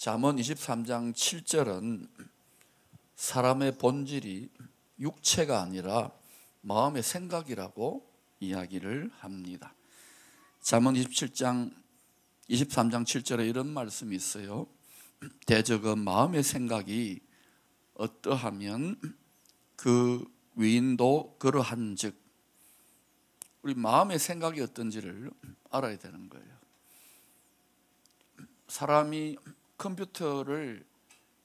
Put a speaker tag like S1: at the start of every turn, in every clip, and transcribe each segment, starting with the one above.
S1: 잠언 23장 7절은 사람의 본질이 육체가 아니라 마음의 생각이라고 이야기를 합니다. 잠언 23장 7절에 이런 말씀이 있어요. 대적은 마음의 생각이 어떠하면 그 위인도 그러한즉, 우리 마음의 생각이 어떤지를 알아야 되는 거예요. 사람이 컴퓨터를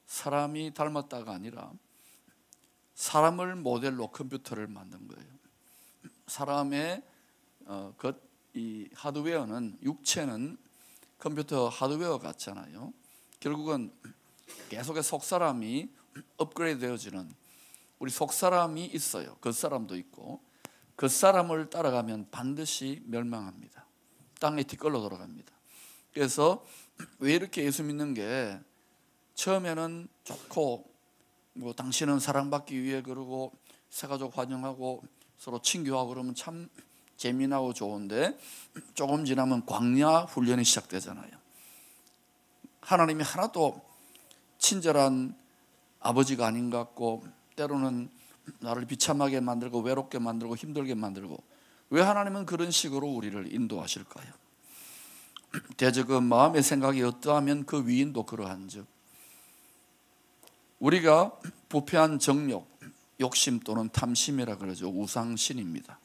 S1: 사람이 닮았다가 아니라 사람을 모델로 컴퓨터를 만든 거예요. 사람의 이 하드웨어는, 육체는 컴퓨터 하드웨어 같잖아요. 결국은 계속해서 속사람이 업그레이드 되어지는, 우리 속사람이 있어요. 겉사람도 있고, 겉사람을 따라가면 반드시 멸망합니다. 땅에 뒷걸로 돌아갑니다. 그래서 왜 이렇게 예수 믿는 게 처음에는 좋고, 뭐 당신은 사랑받기 위해 그러고 새가족 환영하고 서로 친교하고 그러면 참 재미나고 좋은데, 조금 지나면 광야 훈련이 시작되잖아요. 하나님이 하나도 친절한 아버지가 아닌 것 같고, 때로는 나를 비참하게 만들고 외롭게 만들고 힘들게 만들고, 왜 하나님은 그런 식으로 우리를 인도하실까요? 대적은 마음의 생각이 어떠하면 그 위인도 그러한즉, 우리가 부패한 정욕, 욕심 또는 탐심이라 그러죠. 우상신입니다.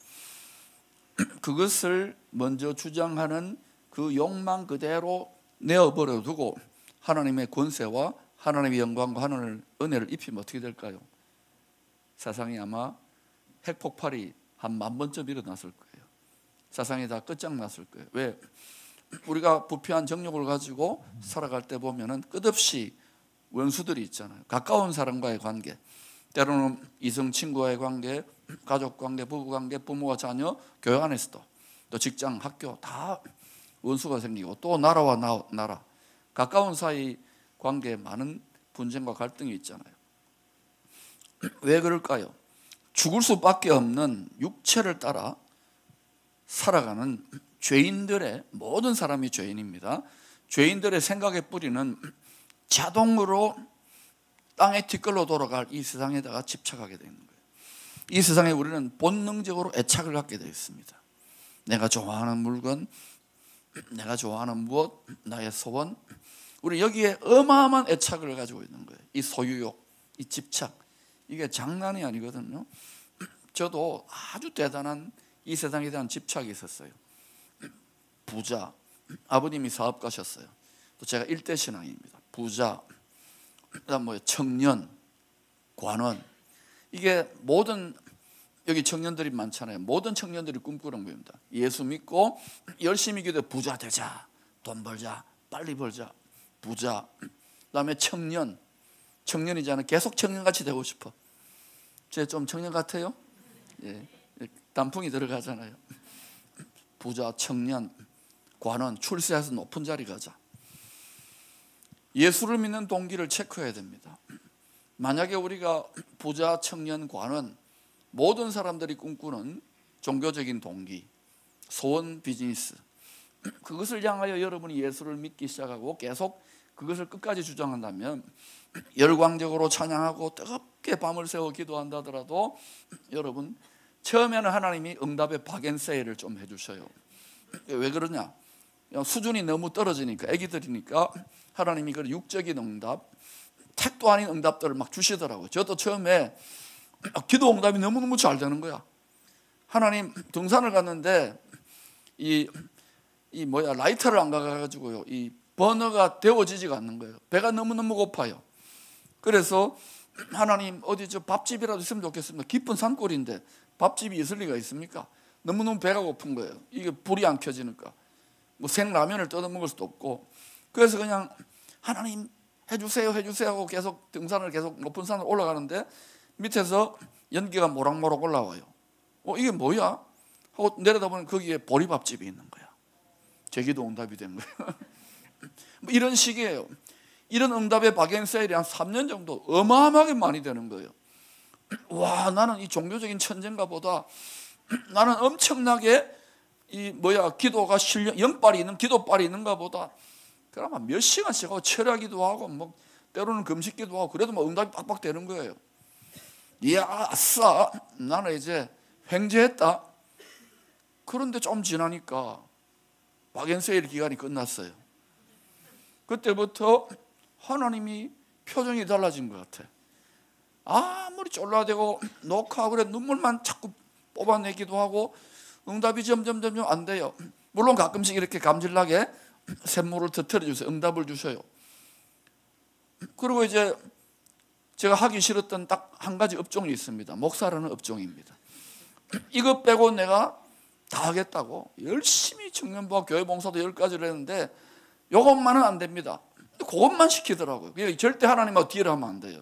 S1: 그것을 먼저 주장하는 그 욕망 그대로 내어버려 두고 하나님의 권세와 하나님의 영광과 하나님의 은혜를 입히면 어떻게 될까요? 세상에 아마 핵폭발이 한 10,000번쯤 일어났을 거예요. 세상이 다 끝장났을 거예요. 왜? 우리가 부패한 정욕을 가지고 살아갈 때 보면은 끝없이 원수들이 있잖아요. 가까운 사람과의 관계, 때로는 이성 친구와의 관계, 가족 관계, 부부 관계, 부모와 자녀, 교회 안에서도, 또 직장, 학교 다 원수가 생기고, 또 나라와 나라, 가까운 사이 관계에 많은 분쟁과 갈등이 있잖아요. 왜 그럴까요? 죽을 수밖에 없는 육체를 따라 살아가는 죄인들의, 모든 사람이 죄인입니다. 죄인들의 생각의 뿌리는 자동으로 땅의 뒷걸로 돌아갈 이 세상에다가 집착하게 되는 거예요. 이 세상에 우리는 본능적으로 애착을 갖게 되어 있습니다. 내가 좋아하는 물건, 내가 좋아하는 무엇, 나의 소원, 우리 여기에 어마어마한 애착을 가지고 있는 거예요. 이 소유욕, 이 집착, 이게 장난이 아니거든요. 저도 아주 대단한 이 세상에 대한 집착이 있었어요. 부자, 아버님이 사업가셨어요. 또 제가 일대 신앙입니다. 부자, 그다음 청년, 관원, 이게 모든, 여기 청년들이 많잖아요. 모든 청년들이 꿈꾸는 겁니다. 예수 믿고 열심히 기도해 부자 되자, 돈 벌자, 빨리 벌자, 부자. 그다음에 청년, 청년이잖아요. 계속 청년같이 되고 싶어. 제 좀 청년 같아요? 예, 단풍이 들어가잖아요. 부자, 청년, 관원, 출세해서 높은 자리 가자. 예수를 믿는 동기를 체크해야 됩니다. 만약에 우리가 부자, 청년, 관원, 모든 사람들이 꿈꾸는 종교적인 동기, 소원, 비즈니스, 그것을 향하여 여러분이 예수를 믿기 시작하고 계속 그것을 끝까지 주장한다면, 열광적으로 찬양하고 뜨겁게 밤을 새워 기도한다더라도 여러분 처음에는 하나님이 응답의 박앤세일을 좀 해주셔요. 왜 그러냐? 수준이 너무 떨어지니까, 애기들이니까 하나님이 그 육적인 응답, 택도 아닌 응답들을 막 주시더라고요. 저도 처음에 기도 응답이 너무너무 잘 되는 거야. 하나님, 등산을 갔는데 라이터를 안 가가지고요, 이 버너가 데워지지가 않는 거예요. 배가 너무너무 고파요. 그래서 하나님, 어디 저 밥집이라도 있으면 좋겠습니다. 깊은 산골인데 밥집이 있을 리가 있습니까? 너무너무 배가 고픈 거예요. 이게 불이 안 켜지니까 뭐 생라면을 뜯어 먹을 수도 없고, 그래서 그냥 하나님 해주세요 하고 계속 등산을, 계속 높은 산을 올라가는데 밑에서 연기가 모락모락 올라와요. 이게 뭐야? 하고 내려다보면 거기에 보리밥집이 있는 거야. 제 기도 응답이 된 거예요. 뭐 이런 식이에요. 이런 응답의 박앤세일이 한 3년 정도 어마어마하게 많이 되는 거예요. 와, 나는 이 종교적인 천재인가 보다. 나는 엄청나게 기도가 영빨이 있는, 기도빨이 있는가 보다. 그러면 몇 시간씩 하고 철야기도 하고 뭐 때로는 금식기도 하고 그래도 뭐 응답이 빡빡 되는 거예요. 이야, 아싸, 나는 이제 횡재했다. 그런데 좀 지나니까 박앤세일 기간이 끝났어요. 그때부터 하나님이 표정이 달라진 것 같아. 아무리 쫄라대고 녹화하고 그래 눈물만 자꾸 뽑아내기도 하고 응답이 점점 안 돼요. 물론 가끔씩 이렇게 감질나게 샘물을 터뜨려 주세요. 응답을 주셔요. 그리고 이제 제가 하기 싫었던 딱 한 가지 업종이 있습니다. 목사라는 업종입니다. 이것 빼고 내가 다 하겠다고 열심히 청년부와 교회 봉사도 10가지를 했는데 이것만은 안 됩니다. 그것만 시키더라고요. 절대 하나님하고 딜을 하면 안 돼요.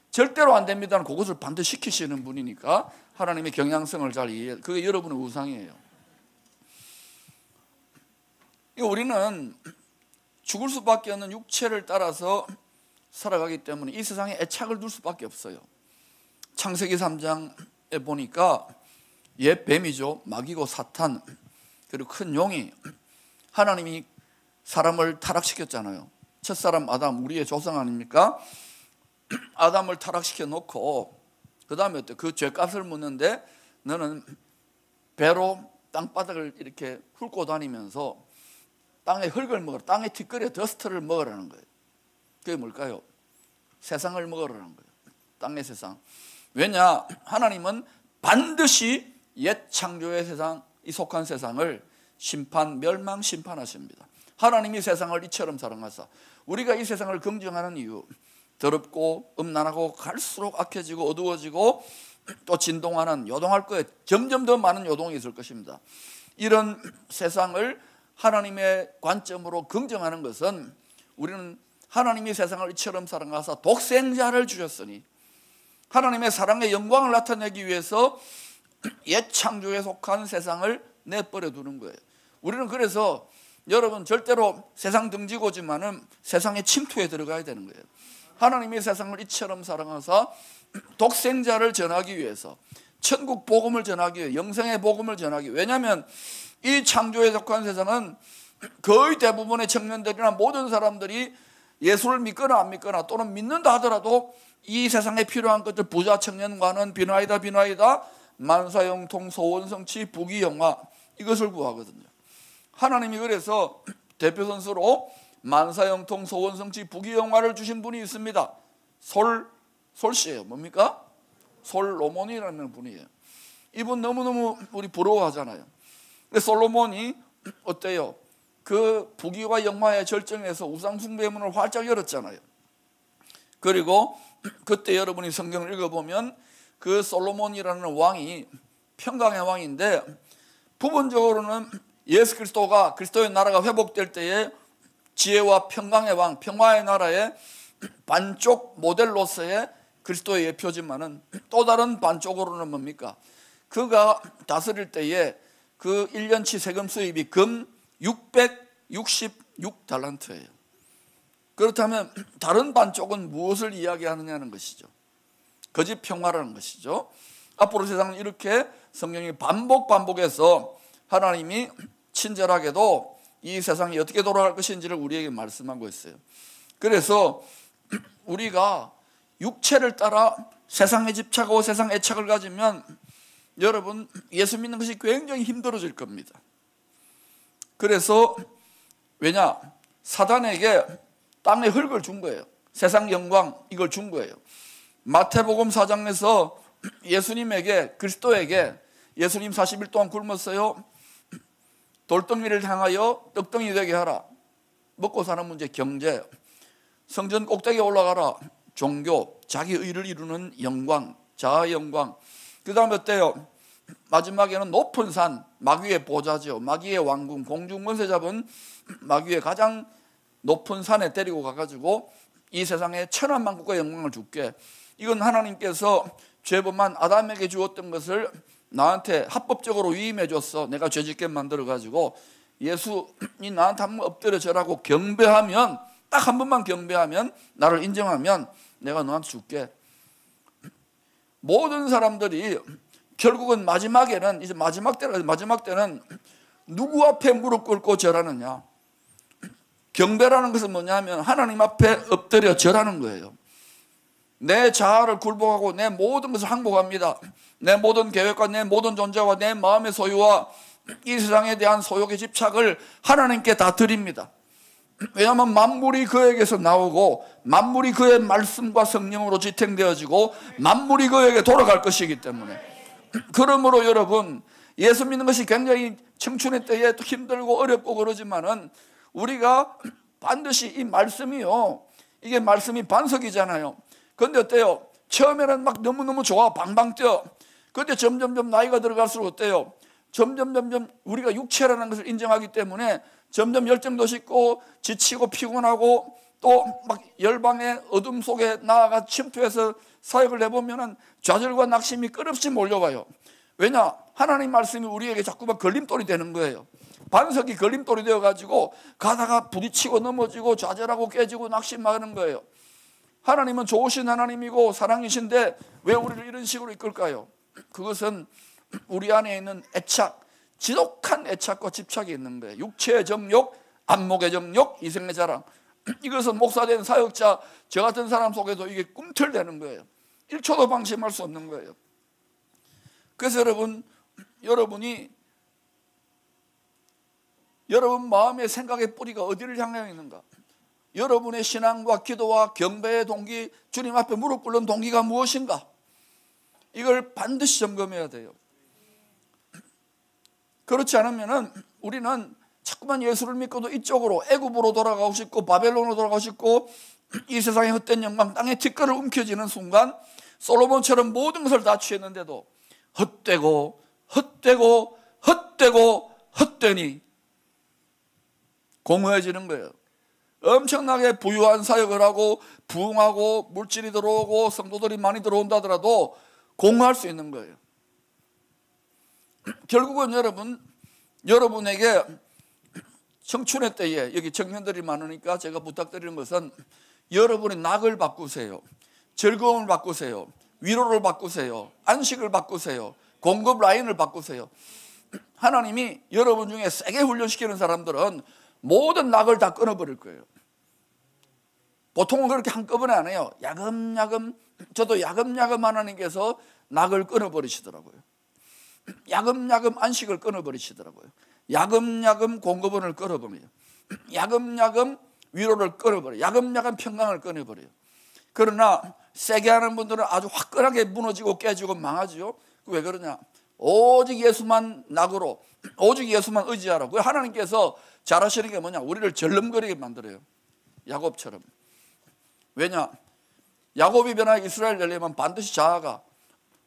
S1: 절대로 안 됩니다는 그것을 반드시 시키시는 분이니까 하나님의 경향성을 잘 이해해요. 그게 여러분의 우상이에요. 우리는 죽을 수밖에 없는 육체를 따라서 살아가기 때문에 이 세상에 애착을 둘 수밖에 없어요. 창세기 3장에 보니까 옛 뱀이죠. 마귀고 사탄 그리고 큰 용이 하나님이 사람을 타락시켰잖아요. 첫사람 아담, 우리의 조상 아닙니까? 아담을 타락시켜 놓고 그 다음에 그 죄값을 묻는데 너는 배로 땅바닥을 이렇게 훑고 다니면서 땅의 흙을 먹어라. 땅의 티끌에 더스트를 먹으라는 거예요. 그게 뭘까요? 세상을 먹으라는 거예요. 땅의 세상. 왜냐? 하나님은 반드시 옛 창조의 세상, 이 속한 세상을 멸망 심판하십니다. 하나님이 세상을 이처럼 사랑하사 우리가 이 세상을 긍정하는 이유, 더럽고 음란하고 갈수록 악해지고 어두워지고 또 진동하는 요동할 거예요. 점점 더 많은 요동이 있을 것입니다. 이런 세상을 하나님의 관점으로 긍정하는 것은 우리는 하나님이 세상을 이처럼 사랑하사 독생자를 주셨으니 하나님의 사랑의 영광을 나타내기 위해서 옛 창조에 속한 세상을 내버려 두는 거예요. 우리는 그래서 여러분 절대로 세상 등지고지만은 세상의 침투에 들어가야 되는 거예요. 하나님이 세상을 이처럼 사랑하사 독생자를 전하기 위해서 천국 복음을 전하기 위해 영생의 복음을 전하기 위해 왜냐하면 이 창조에 속한 세상은 거의 대부분의 청년들이나 모든 사람들이 예수를 믿거나 안 믿거나 또는 믿는다 하더라도 이 세상에 필요한 것들 부자 청년과는 비나이다 만사형통 소원성취 부귀영화 이것을 구하거든요. 하나님이 그래서 대표 선수로 만사형통 소원성취 부귀영화를 주신 분이 있습니다. 솔씨예요. 뭡니까? 솔로몬이라는 분이에요. 이분 너무너무 우리 부러워하잖아요. 근데 솔로몬이 어때요? 그 부귀와 영화의 절정에서 우상 숭배의 문을 활짝 열었잖아요. 그리고 그때 여러분이 성경을 읽어보면 그 솔로몬이라는 왕이 평강의 왕인데 부분적으로는 예수 그리스도가 그리스도의 나라가 회복될 때에 지혜와 평강의 왕, 평화의 나라의 반쪽 모델로서의 그리스도의 예표지만은 또 다른 반쪽으로는 뭡니까? 그가 다스릴 때에 그 1년치 세금 수입이 금 666달란트예요. 그렇다면 다른 반쪽은 무엇을 이야기하느냐는 것이죠. 거짓 평화라는 것이죠. 앞으로 세상은 이렇게 성경이 반복해서 하나님이 친절하게도 이 세상이 어떻게 돌아갈 것인지를 우리에게 말씀하고 있어요. 그래서 우리가 육체를 따라 세상에 집착하고 세상 애착을 가지면 여러분 예수 믿는 것이 굉장히 힘들어질 겁니다. 그래서 왜냐? 사단에게 땅의 흙을 준 거예요. 세상 영광 이걸 준 거예요. 마태복음 4장에서 예수님에게 그리스도에게 예수님 40일 동안 굶었어요. 돌덩이를 향하여 떡덩이 되게 하라. 먹고 사는 문제 경제. 성전 꼭대기에 올라가라. 종교, 자기 의를 이루는 영광, 자아의 영광. 그 다음에 어때요? 마지막에는 높은 산, 마귀의 보좌죠. 마귀의 왕궁, 공중권세 잡은 마귀의 가장 높은 산에 데리고 가가지고 이 세상에 천한만국의 영광을 줄게. 이건 하나님께서 죄범한 아담에게 주었던 것을 나한테 합법적으로 위임해 줬어. 내가 죄짓게 만들어가지고 예수님 나한테 한번 엎드려 절하고 경배하면, 딱 한 번만 경배하면, 나를 인정하면 내가 너한테 줄게. 모든 사람들이 결국은 마지막에는, 이제 마지막 때는 누구 앞에 무릎 꿇고 절하느냐? 경배라는 것은 뭐냐면 하나님 앞에 엎드려 절하는 거예요. 내 자아를 굴복하고 내 모든 것을 항복합니다. 내 모든 계획과 내 모든 존재와 내 마음의 소유와 이 세상에 대한 소욕의 집착을 하나님께 다 드립니다. 왜냐하면 만물이 그에게서 나오고 만물이 그의 말씀과 성령으로 지탱되어지고 만물이 그에게 돌아갈 것이기 때문에, 그러므로 여러분, 예수 믿는 것이 굉장히 청춘의 때에 힘들고 어렵고 그러지만은 우리가 반드시 이 말씀이요, 이게 말씀이 반석이잖아요. 그런데 어때요? 처음에는 막 너무너무 좋아, 방방 뛰어. 그런데 점점점 나이가 들어갈수록 어때요? 점점 우리가 육체라는 것을 인정하기 때문에 점점 열정도 식고 지치고 피곤하고 또 막 열방의 어둠 속에 나아가 침투해서 사역을 해보면 좌절과 낙심이 끝없이 몰려와요. 왜냐? 하나님 말씀이 우리에게 자꾸만 걸림돌이 되는 거예요. 반석이 걸림돌이 되어가지고 가다가 부딪히고 넘어지고 좌절하고 깨지고 낙심하는 거예요. 하나님은 좋으신 하나님이고 사랑이신데 왜 우리를 이런 식으로 이끌까요? 그것은 우리 안에 있는 애착, 지독한 애착과 집착이 있는 거예요. 육체의 정욕, 안목의 정욕, 이생의 자랑. 이것은 목사된 사역자 저 같은 사람 속에도 이게 꿈틀대는 거예요. 1초도 방심할 수 없는 거예요. 그래서 여러분 마음의 생각의 뿌리가 어디를 향해 있는가? 여러분의 신앙과 기도와 경배의 동기, 주님 앞에 무릎 꿇는 동기가 무엇인가? 이걸 반드시 점검해야 돼요. 그렇지 않으면 우리는 자꾸만 예수를 믿고도 이쪽으로 애굽으로 돌아가고 싶고 바벨론으로 돌아가고 싶고 이 세상의 헛된 영광, 땅의 티끌을 움켜쥐는 순간 솔로몬처럼 모든 것을 다 취했는데도 헛되고 헛되니 공허해지는 거예요. 엄청나게 부유한 사역을 하고 부흥하고 물질이 들어오고 성도들이 많이 들어온다 하더라도 공허할 수 있는 거예요. 결국은 여러분에게 청춘의 때에, 여기 청년들이 많으니까 제가 부탁드리는 것은 여러분의 낙을 바꾸세요. 즐거움을 바꾸세요. 위로를 바꾸세요. 안식을 바꾸세요. 공급 라인을 바꾸세요. 하나님이 여러분 중에 세게 훈련시키는 사람들은 모든 낙을 다 끊어버릴 거예요. 보통은 그렇게 한꺼번에 안 해요. 야금야금, 저도 야금야금 하나님께서 낙을 끊어버리시더라고요. 야금야금 안식을 끊어버리시더라고요. 야금야금 공급원을 끊어버려요. 야금야금 위로를 끊어버려요. 야금야금 평강을 끊어버려요. 그러나 세게 하는 분들은 아주 화끈하게 무너지고 깨지고 망하죠. 왜 그러냐? 오직 예수만 낙으로, 오직 예수만 의지하라고. 하나님께서 잘하시는 게 뭐냐? 우리를 절름거리게 만들어요. 야곱처럼. 왜냐? 야곱이 변화 이스라엘 되려면 반드시 자아가,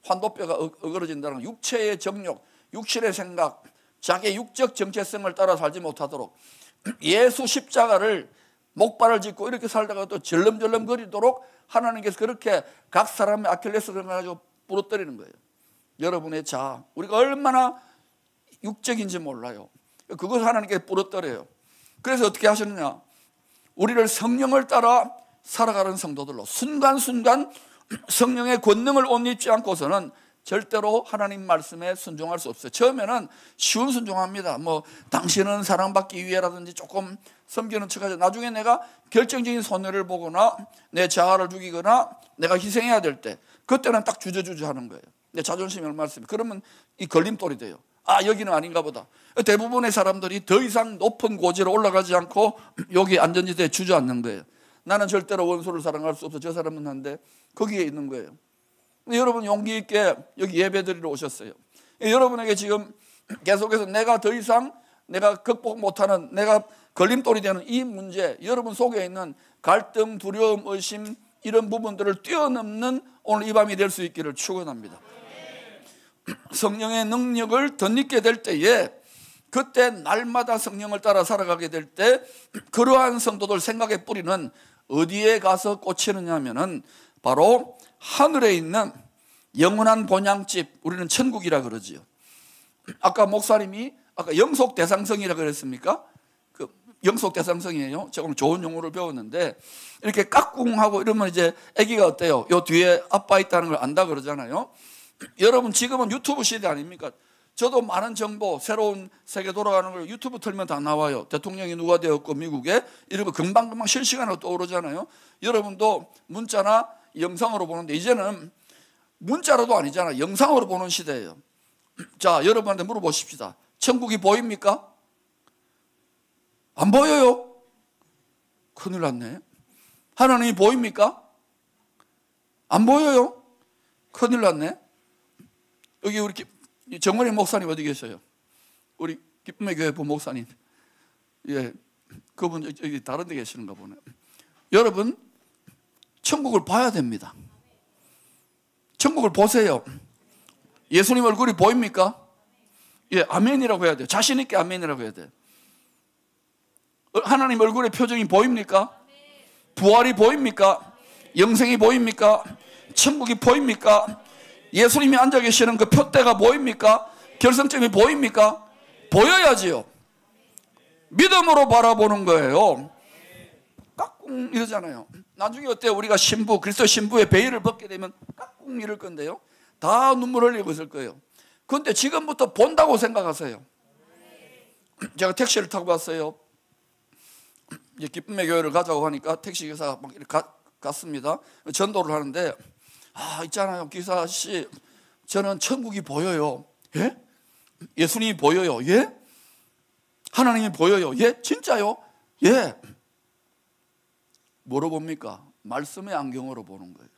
S1: 환도뼈가 어그러진다는 육체의 정욕, 육신의 생각, 자기의 육적 정체성을 따라 살지 못하도록 예수 십자가를 목발을 짚고 이렇게 살다가 또 절름절름거리도록 하나님께서 그렇게 각 사람의 아킬레스건을 가지고 부러뜨리는 거예요. 여러분의 자아, 우리가 얼마나 육적인지 몰라요. 그것을 하나님께 부러뜨려요. 그래서 어떻게 하셨느냐? 우리를 성령을 따라 살아가는 성도들로 순간순간 성령의 권능을 옷 입지 않고서는 절대로 하나님 말씀에 순종할 수 없어요. 처음에는 쉬운 순종합니다. 뭐 당신은 사랑받기 위해라든지 조금 섬기는 척하죠. 나중에 내가 결정적인 손해를 보거나 내 자아를 죽이거나 내가 희생해야 될 때, 그때는 딱 주저주저 하는 거예요. 내 자존심이 얼마나 있습니까? 그러면 이 걸림돌이 돼요. 아, 여기는 아닌가 보다. 대부분의 사람들이 더 이상 높은 고지로 올라가지 않고 여기 안전지대에 주저앉는 거예요. 나는 절대로 원수를 사랑할 수 없어. 저 사람은 한데 거기에 있는 거예요. 여러분 용기 있게 여기 예배드리러 오셨어요. 여러분에게 지금 계속해서 내가 더 이상 내가 극복 못하는, 내가 걸림돌이 되는 이 문제, 여러분 속에 있는 갈등, 두려움, 의심, 이런 부분들을 뛰어넘는 오늘 이 밤이 될 수 있기를 축원합니다. 성령의 능력을 덧입게 될 때에, 그때 날마다 성령을 따라 살아가게 될 때 그러한 성도들 생각의 뿌리는 어디에 가서 꽂히느냐 하면은 바로 하늘에 있는 영원한 본향집, 우리는 천국이라 그러지요. 아까 목사님이 아까 영속대상성이라 그랬습니까? 그 영속대상성이에요. 제가 오늘 좋은 용어를 배웠는데, 이렇게 깍꿍하고 이러면 이제 아기가 어때요? 요 뒤에 아빠 있다는 걸 안다 그러잖아요. 여러분 지금은 유튜브 시대 아닙니까? 저도 많은 정보, 새로운 세계 돌아가는 걸 유튜브 틀면 다 나와요. 대통령이 누가 되었고 미국에 이런 거 금방금방 실시간으로 떠오르잖아요. 여러분도 문자나 영상으로 보는데 이제는 문자로도 아니잖아. 영상으로 보는 시대예요. 자, 여러분한테 물어보십시다. 천국이 보입니까? 안 보여요? 큰일 났네. 하나님이 보입니까? 안 보여요? 큰일 났네. 여기 우리 정원희 목사님 어디 계셔요? 우리 기쁨의 교회 부목사님. 예, 그분 여기 다른 데 계시는가 보네. 여러분, 천국을 봐야 됩니다. 천국을 보세요. 예수님 얼굴이 보입니까? 예, 아멘이라고 해야 돼요. 자신 있게 아멘이라고 해야 돼요. 하나님 얼굴의 표정이 보입니까? 부활이 보입니까? 영생이 보입니까? 천국이 보입니까? 예수님이 앉아 계시는 그 표대가 보입니까? 결승점이 보입니까? 보여야지요. 믿음으로 바라보는 거예요. 깍꿍 이러잖아요. 나중에 어때요? 우리가 신부, 그리스도 신부의 베일을 벗게 되면 깍꿍 이럴 건데요. 다 눈물 흘리고 있을 거예요. 그런데 지금부터 본다고 생각하세요. 제가 택시를 타고 왔어요. 이제 기쁨의 교회를 가자고 하니까 택시기사가 막 이렇게 갔습니다. 전도를 하는데, 있잖아요. 기사 씨, 저는 천국이 보여요. 예? 예수님이 보여요. 예? 하나님이 보여요. 예? 진짜요? 예. 뭐로 봅니까? 말씀의 안경으로 보는 거예요.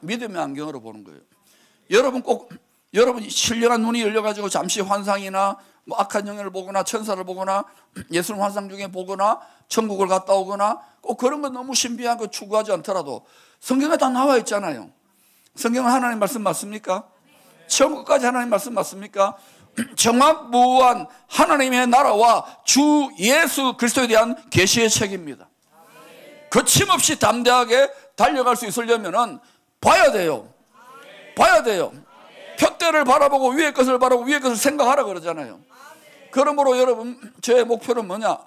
S1: 믿음의 안경으로 보는 거예요. 여러분이 신령한 눈이 열려가지고 잠시 환상이나 뭐 악한 영혼을 보거나 천사를 보거나 예수님 환상 중에 보거나 천국을 갔다 오거나 꼭 그런 건 너무 신비한 거 추구하지 않더라도 성경에 다 나와 있잖아요. 성경은 하나님 말씀 맞습니까? 천국까지 하나님 말씀 맞습니까? 정확무한 하나님의 나라와 주 예수 그리스도에 대한 계시의 책입니다. 거침없이 담대하게 달려갈 수 있으려면 봐야 돼요. 봐야 돼요. 표대를 바라보고 위의 것을 바라보고 위의 것을 생각하라 그러잖아요. 그러므로 여러분, 저의 목표는 뭐냐?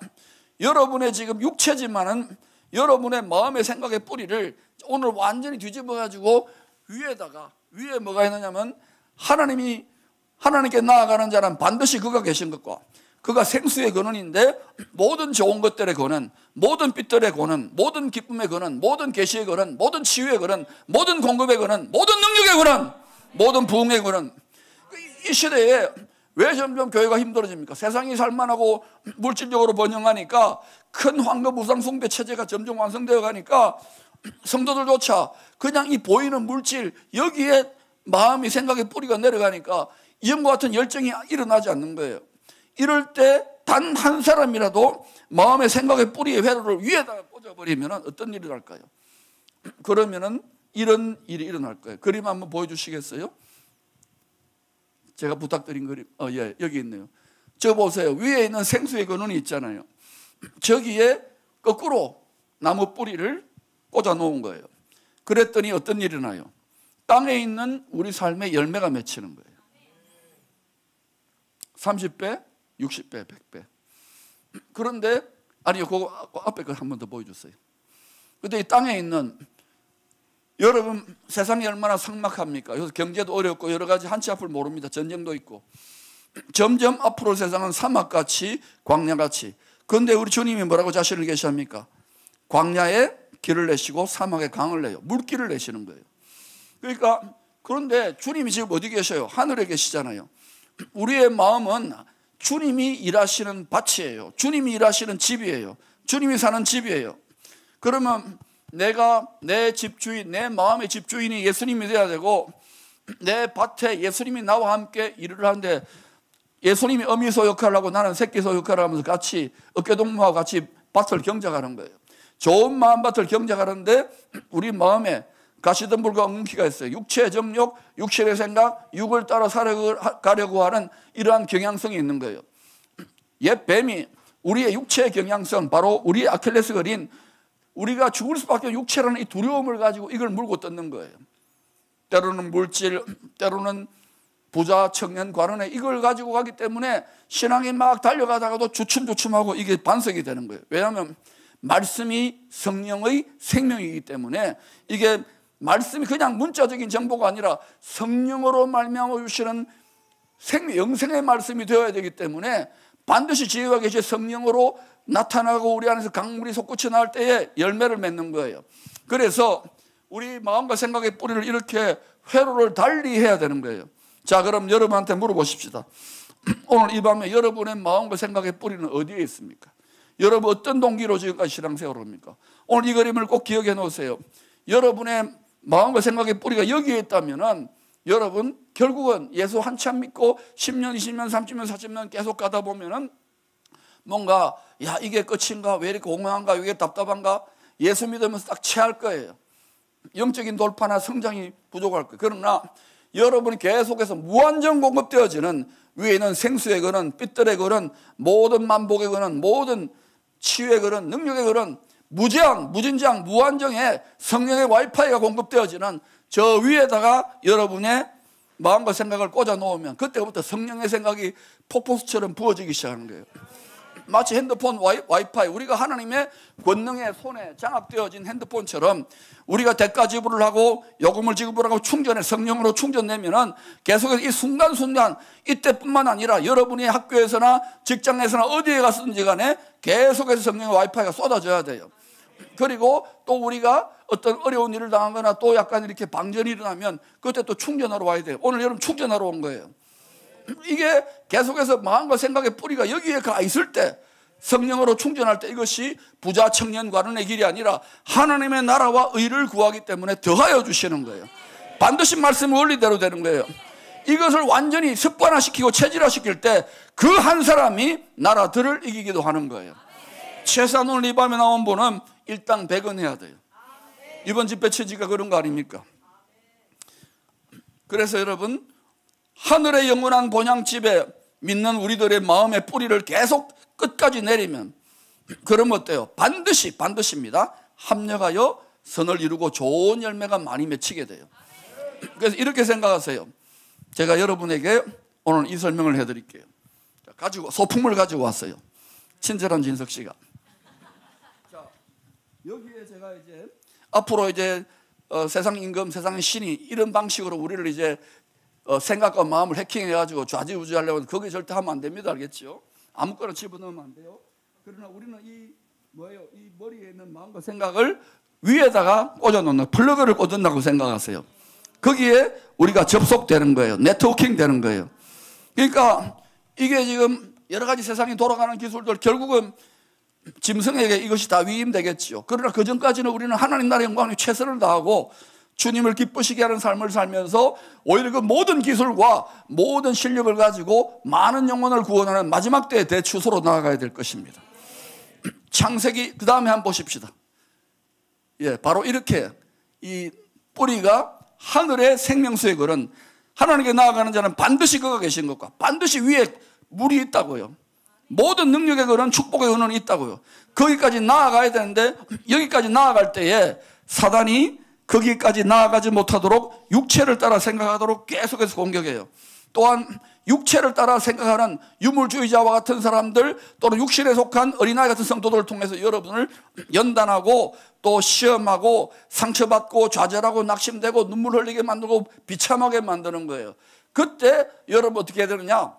S1: 여러분의 지금 육체지만은 여러분의 마음의 생각의 뿌리를 오늘 완전히 뒤집어 가지고 위에 뭐가 있느냐면 하나님께 나아가는 자는 반드시 그가 계신 것과 그가 생수의 근원인데 모든 좋은 것들의 근원, 모든 빛들의 근원, 모든 기쁨의 근원, 모든 계시의 근원, 모든 치유의 근원, 모든 공급의 근원, 모든 능력의 근원, 모든 부흥의 근원. 이 시대에 왜 점점 교회가 힘들어집니까? 세상이 살만하고 물질적으로 번영하니까 큰 황금 우상 숭배 체제가 점점 완성되어 가니까 성도들조차 그냥 이 보이는 물질 여기에 마음이 생각의 뿌리가 내려가니까 이전과 같은 열정이 일어나지 않는 거예요. 이럴 때 단 한 사람이라도 마음의 생각의 뿌리의 회로를 위에다가 꽂아버리면 어떤 일이 날까요? 그러면은 이런 일이 일어날 거예요. 그림 한번 보여주시겠어요? 제가 부탁드린 그림, 예, 여기 있네요. 저 보세요. 위에 있는 생수의 근원이 있잖아요. 저기에 거꾸로 나무 뿌리를 꽂아 놓은 거예요. 그랬더니 어떤 일이 나요? 땅에 있는 우리 삶의 열매가 맺히는 거예요. 30배, 60배, 100배. 그런데 아니요, 그거 앞에 걸 한 번 더 보여주세요. 근데 이 땅에 있는 여러분 세상이 얼마나 삭막합니까? 여기서 경제도 어렵고 여러 가지 한치 앞을 모릅니다. 전쟁도 있고 점점 앞으로 세상은 사막같이 광야같이. 그런데 우리 주님이 뭐라고 자신을 계시합니까? 광야에 길을 내시고 사막에 강을 내요. 물길을 내시는 거예요. 그러니까 그런데 주님이 지금 어디 계셔요? 하늘에 계시잖아요. 우리의 마음은 주님이 일하시는 밭이에요. 주님이 일하시는 집이에요. 주님이 사는 집이에요. 그러면 내가 내 집주인, 내 마음의 집주인이 예수님이 돼야 되고 내 밭에 예수님이 나와 함께 일을 하는데 예수님이 어미소 역할을 하고 나는 새끼소 역할을 하면서 같이 어깨동무하고 같이 밭을 경작하는 거예요. 좋은 마음밭을 경작하는데 우리 마음에 가시덤불과 엉키가 있어요. 육체의 정욕, 육신의 생각, 육을 따라 살아가려고 하는 이러한 경향성이 있는 거예요. 옛 뱀이 우리의 육체의 경향성, 바로 우리의 아킬레스건인 우리가 죽을 수밖에 없는 육체라는 이 두려움을 가지고 이걸 물고 뜯는 거예요. 때로는 물질, 때로는 부자, 청년, 관원에 이걸 가지고 가기 때문에 신앙이 막 달려가다가도 주춤주춤하고 이게 반석이 되는 거예요. 왜냐하면 말씀이 성령의 생명이기 때문에 이게 말씀이 그냥 문자적인 정보가 아니라 성령으로 말미암아 주시는 영생의 말씀이 되어야 되기 때문에 반드시 지혜가 계신 성령으로 나타나고 우리 안에서 강물이 솟구쳐 나올 때에 열매를 맺는 거예요. 그래서 우리 마음과 생각의 뿌리를 이렇게 회로를 달리 해야 되는 거예요. 자, 그럼 여러분한테 물어보십시다. 오늘 이 밤에 여러분의 마음과 생각의 뿌리는 어디에 있습니까? 여러분 어떤 동기로 지금까지 신앙생활을 합니까? 오늘 이 그림을 꼭 기억해 놓으세요. 여러분의 마음과 생각의 뿌리가 여기에 있다면은 여러분 결국은 예수 한참 믿고 10년, 20년, 30년, 40년 계속 가다 보면은 뭔가 야 이게 끝인가? 왜 이렇게 공허한가? 왜 이게 답답한가? 예수 믿으면서 딱 체할 거예요. 영적인 돌파나 성장이 부족할 거예요. 그러나 여러분이 계속해서 무한정 공급되어지는 위에 있는 생수의 그런 빛들의 그런 모든 만복의 그런 모든 치유의 그런 능력의 그런 무제한, 무진장, 무한정의 성령의 와이파이가 공급되어지는 저 위에다가 여러분의 마음과 생각을 꽂아 놓으면 그때부터 성령의 생각이 폭포수처럼 부어지기 시작하는 거예요. 마치 핸드폰 와이파이, 우리가 하나님의 권능의 손에 장악되어진 핸드폰처럼 우리가 대가 지불을 하고 요금을 지불하고 충전해 성령으로 충전되면은 계속해서 이 순간순간 이때뿐만 아니라 여러분이 학교에서나 직장에서나 어디에 갔든지 간에 계속해서 성령의 와이파이가 쏟아져야 돼요. 그리고 또 우리가 어떤 어려운 일을 당하거나 또 약간 이렇게 방전이 일어나면 그때 또 충전하러 와야 돼요. 오늘 여러분 충전하러 온 거예요. 이게 계속해서 마음과 생각의 뿌리가 여기에 가 있을 때 성령으로 충전할 때 이것이 부자 청년 관원의 길이 아니라 하나님의 나라와 의를 구하기 때문에 더하여 주시는 거예요. 반드시 말씀의 원리대로 되는 거예요. 이것을 완전히 습관화시키고 체질화시킬 때 그 한 사람이 나라들을 이기기도 하는 거예요. 최소한 오늘 이 밤에 나온 분은 일당 100원 해야 돼요. 이번 집회 취지가 그런 거 아닙니까? 그래서 여러분 하늘의 영원한 본향집에 믿는 우리들의 마음의 뿌리를 계속 끝까지 내리면 그러면 어때요? 반드시입니다. 합력하여 선을 이루고 좋은 열매가 많이 맺히게 돼요. 그래서 이렇게 생각하세요. 제가 여러분에게 오늘 이 설명을 해드릴게요. 소품을 가지고 왔어요. 친절한 진석 씨가. 자, 여기에 제가 이제 앞으로 이제 세상 임금, 세상 신이 이런 방식으로 우리를 이제 생각과 마음을 해킹해가지고 좌지우지하려고 거기 절대 하면 안 됩니다. 알겠죠? 아무거나 집어넣으면 안 돼요. 그러나 우리는 이 머리에 있는 마음과 생각을 위에다가 꽂아놓는 플러그를 꽂는다고 생각하세요. 거기에 우리가 접속되는 거예요. 네트워킹 되는 거예요. 그러니까 이게 지금 여러 가지 세상이 돌아가는 기술들 결국은 짐승에게 이것이 다 위임되겠죠. 그러나 그 전까지는 우리는 하나님 나라의 영광에 최선을 다하고 주님을 기쁘시게 하는 삶을 살면서 오히려 그 모든 기술과 모든 실력을 가지고 많은 영혼을 구원하는 마지막 때의 대추소로 나아가야 될 것입니다. 창세기 그 다음에 한번 보십시다. 예, 바로 이렇게 이 뿌리가 하늘의 생명수의 걸은 하나님께 나아가는 자는 반드시 그가 계신 것과 반드시 위에 물이 있다고요. 모든 능력의 걸은 축복의 은원이 있다고요. 거기까지 나아가야 되는데 여기까지 나아갈 때에 사단이 거기까지 나아가지 못하도록 육체를 따라 생각하도록 계속해서 공격해요. 또한 육체를 따라 생각하는 유물주의자와 같은 사람들 또는 육신에 속한 어린아이 같은 성도들을 통해서 여러분을 연단하고 또 시험하고 상처받고 좌절하고 낙심되고 눈물 흘리게 만들고 비참하게 만드는 거예요. 그때 여러분 어떻게 해야 되느냐?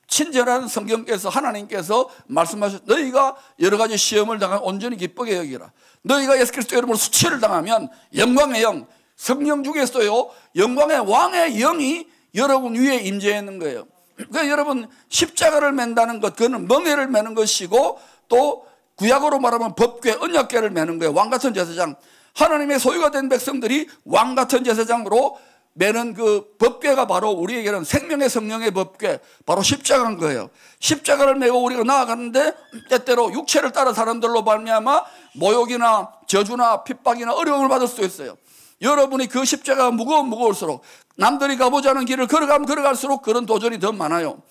S1: 친절한 성경께서 하나님께서 말씀하셨 너희가 여러 가지 시험을 당하면 온전히 기쁘게 여기라. 너희가 예수 그리스도 여러분을 수치를 당하면 영광의 영, 성령 중에서요 영광의 왕의 영이 여러분 위에 임재해 있는 거예요. 그러니까 여러분 십자가를 맨다는 것 그거는 멍에를 매는 것이고 또 구약으로 말하면 법궤, 언약궤를 매는 거예요. 왕같은 제사장, 하나님의 소유가 된 백성들이 왕같은 제사장으로 매는 그 법궤가 바로 우리에게는 생명의 성령의 법궤, 바로 십자가인 거예요. 십자가를 메고 우리가 나아가는데 때때로 육체를 따라 사람들로 말미암아 모욕이나 저주나 핍박이나 어려움을 받을 수도 있어요. 여러분이 그 십자가가 무거울수록 남들이 가보지 않은 길을 걸어가면 걸어갈수록 그런 도전이 더 많아요.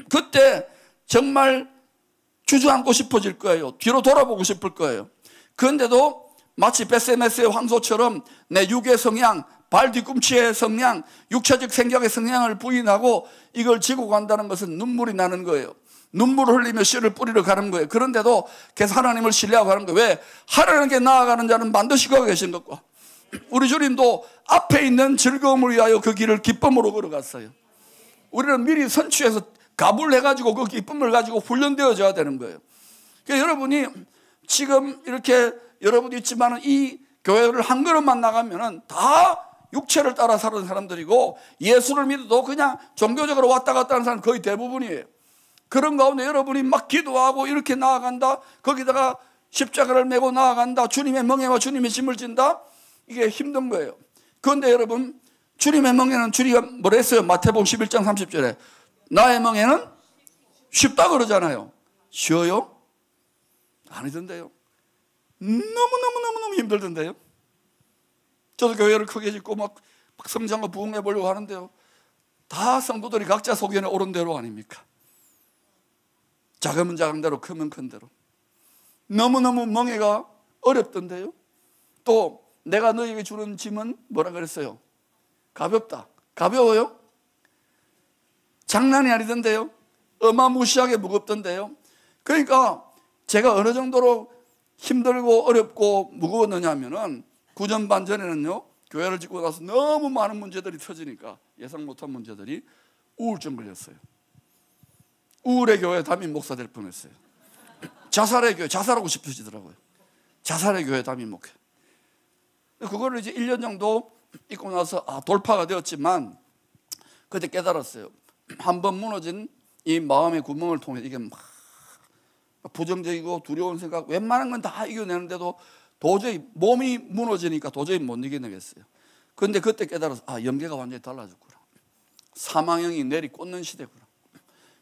S1: 그때 정말 주저앉고 싶어질 거예요. 뒤로 돌아보고 싶을 거예요. 그런데도 마치 베세메스의 황소처럼 내 육의 성향, 발 뒤꿈치의 성향, 육체적 생각의 성향을 부인하고 이걸 지고 간다는 것은 눈물이 나는 거예요. 눈물을 흘리며 씨를 뿌리러 가는 거예요. 그런데도 계속 하나님을 신뢰하고 가는 거예요. 왜? 하나님께 나아가는 자는 반드시 거기 계신 것과 우리 주님도 앞에 있는 즐거움을 위하여 그 길을 기쁨으로 걸어갔어요. 우리는 미리 선취해서 갑을 해가지고 그 기쁨을 가지고 훈련되어져야 되는 거예요. 그러니까 여러분이 지금 이렇게 여러분이 있지만 이 교회를 한 걸음만 나가면은 다 육체를 따라 사는 사람들이고 예수를 믿어도 그냥 종교적으로 왔다 갔다 하는 사람 거의 대부분이에요. 그런 가운데 여러분이 막 기도하고 이렇게 나아간다, 거기다가 십자가를 메고 나아간다, 주님의 멍에와 주님의 짐을 진다, 이게 힘든 거예요. 그런데 여러분, 주님의 멍에는 주님이 뭐라 했어요? 마태복음 11장 30절에 나의 멍에는 쉽다 그러잖아요. 쉬워요? 아니던데요. 너무너무 힘들던데요. 저도 교회를 크게 짓고 막 성장과 부흥해 보려고 하는데요, 다 성도들이 각자 소견에 옳은 대로 아닙니까? 작으면 작은 대로, 크면 큰 대로. 너무너무 멍해가 어렵던데요. 또 내가 너에게 주는 짐은 뭐라 그랬어요? 가볍다. 가벼워요? 장난이 아니던데요. 어마무시하게 무겁던데요. 그러니까 제가 어느 정도로 힘들고 어렵고 무거웠느냐 하면은 구전 반 전에는요, 교회를 짓고 나서 너무 많은 문제들이 터지니까 예상 못한 문제들이 우울증 걸렸어요. 우울의 교회 담임 목사 될 뻔했어요. 자살의 교회, 자살하고 싶어지더라고요. 자살의 교회 담임 목회. 그거를 이제 1년 정도 있고 나서 돌파가 되었지만 그때 깨달았어요. 한번 무너진 이 마음의 구멍을 통해 이게 막 부정적이고 두려운 생각, 웬만한 건 다 이겨내는데도 도저히 몸이 무너지니까 도저히 못 이겨내겠어요. 그런데 그때 깨달아서 연계가 완전히 달라졌구나. 사망형이 내리꽂는 시대구나.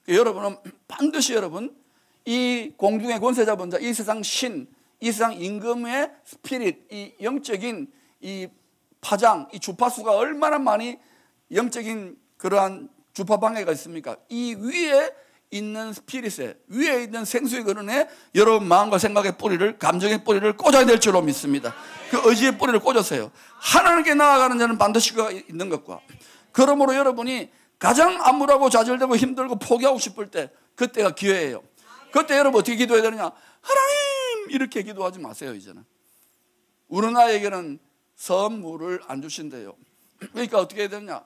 S1: 여러분은 반드시 여러분 이 공중의 권세 잡은 자, 이 세상 신, 이 세상 임금의 스피릿, 이 영적인 이 파장, 이 주파수가 얼마나 많이 영적인 그러한 주파 방해가 있습니까? 이 위에 있는 스피릿에, 위에 있는 생수의 근원에 여러분 마음과 생각의 뿌리를, 감정의 뿌리를 꽂아야 될 줄로 믿습니다. 그 의지의 뿌리를 꽂으세요. 하나님께 나아가는 자는 반드시 그가 있는 것과, 그러므로 여러분이 가장 암울하고 좌절되고 힘들고 포기하고 싶을 때, 그때가 기회예요. 그때 여러분 어떻게 기도해야 되느냐? 하나님! 이렇게 기도하지 마세요. 이제는 우는 아이에게는 선물을 안 주신대요. 그러니까 어떻게 해야 되느냐?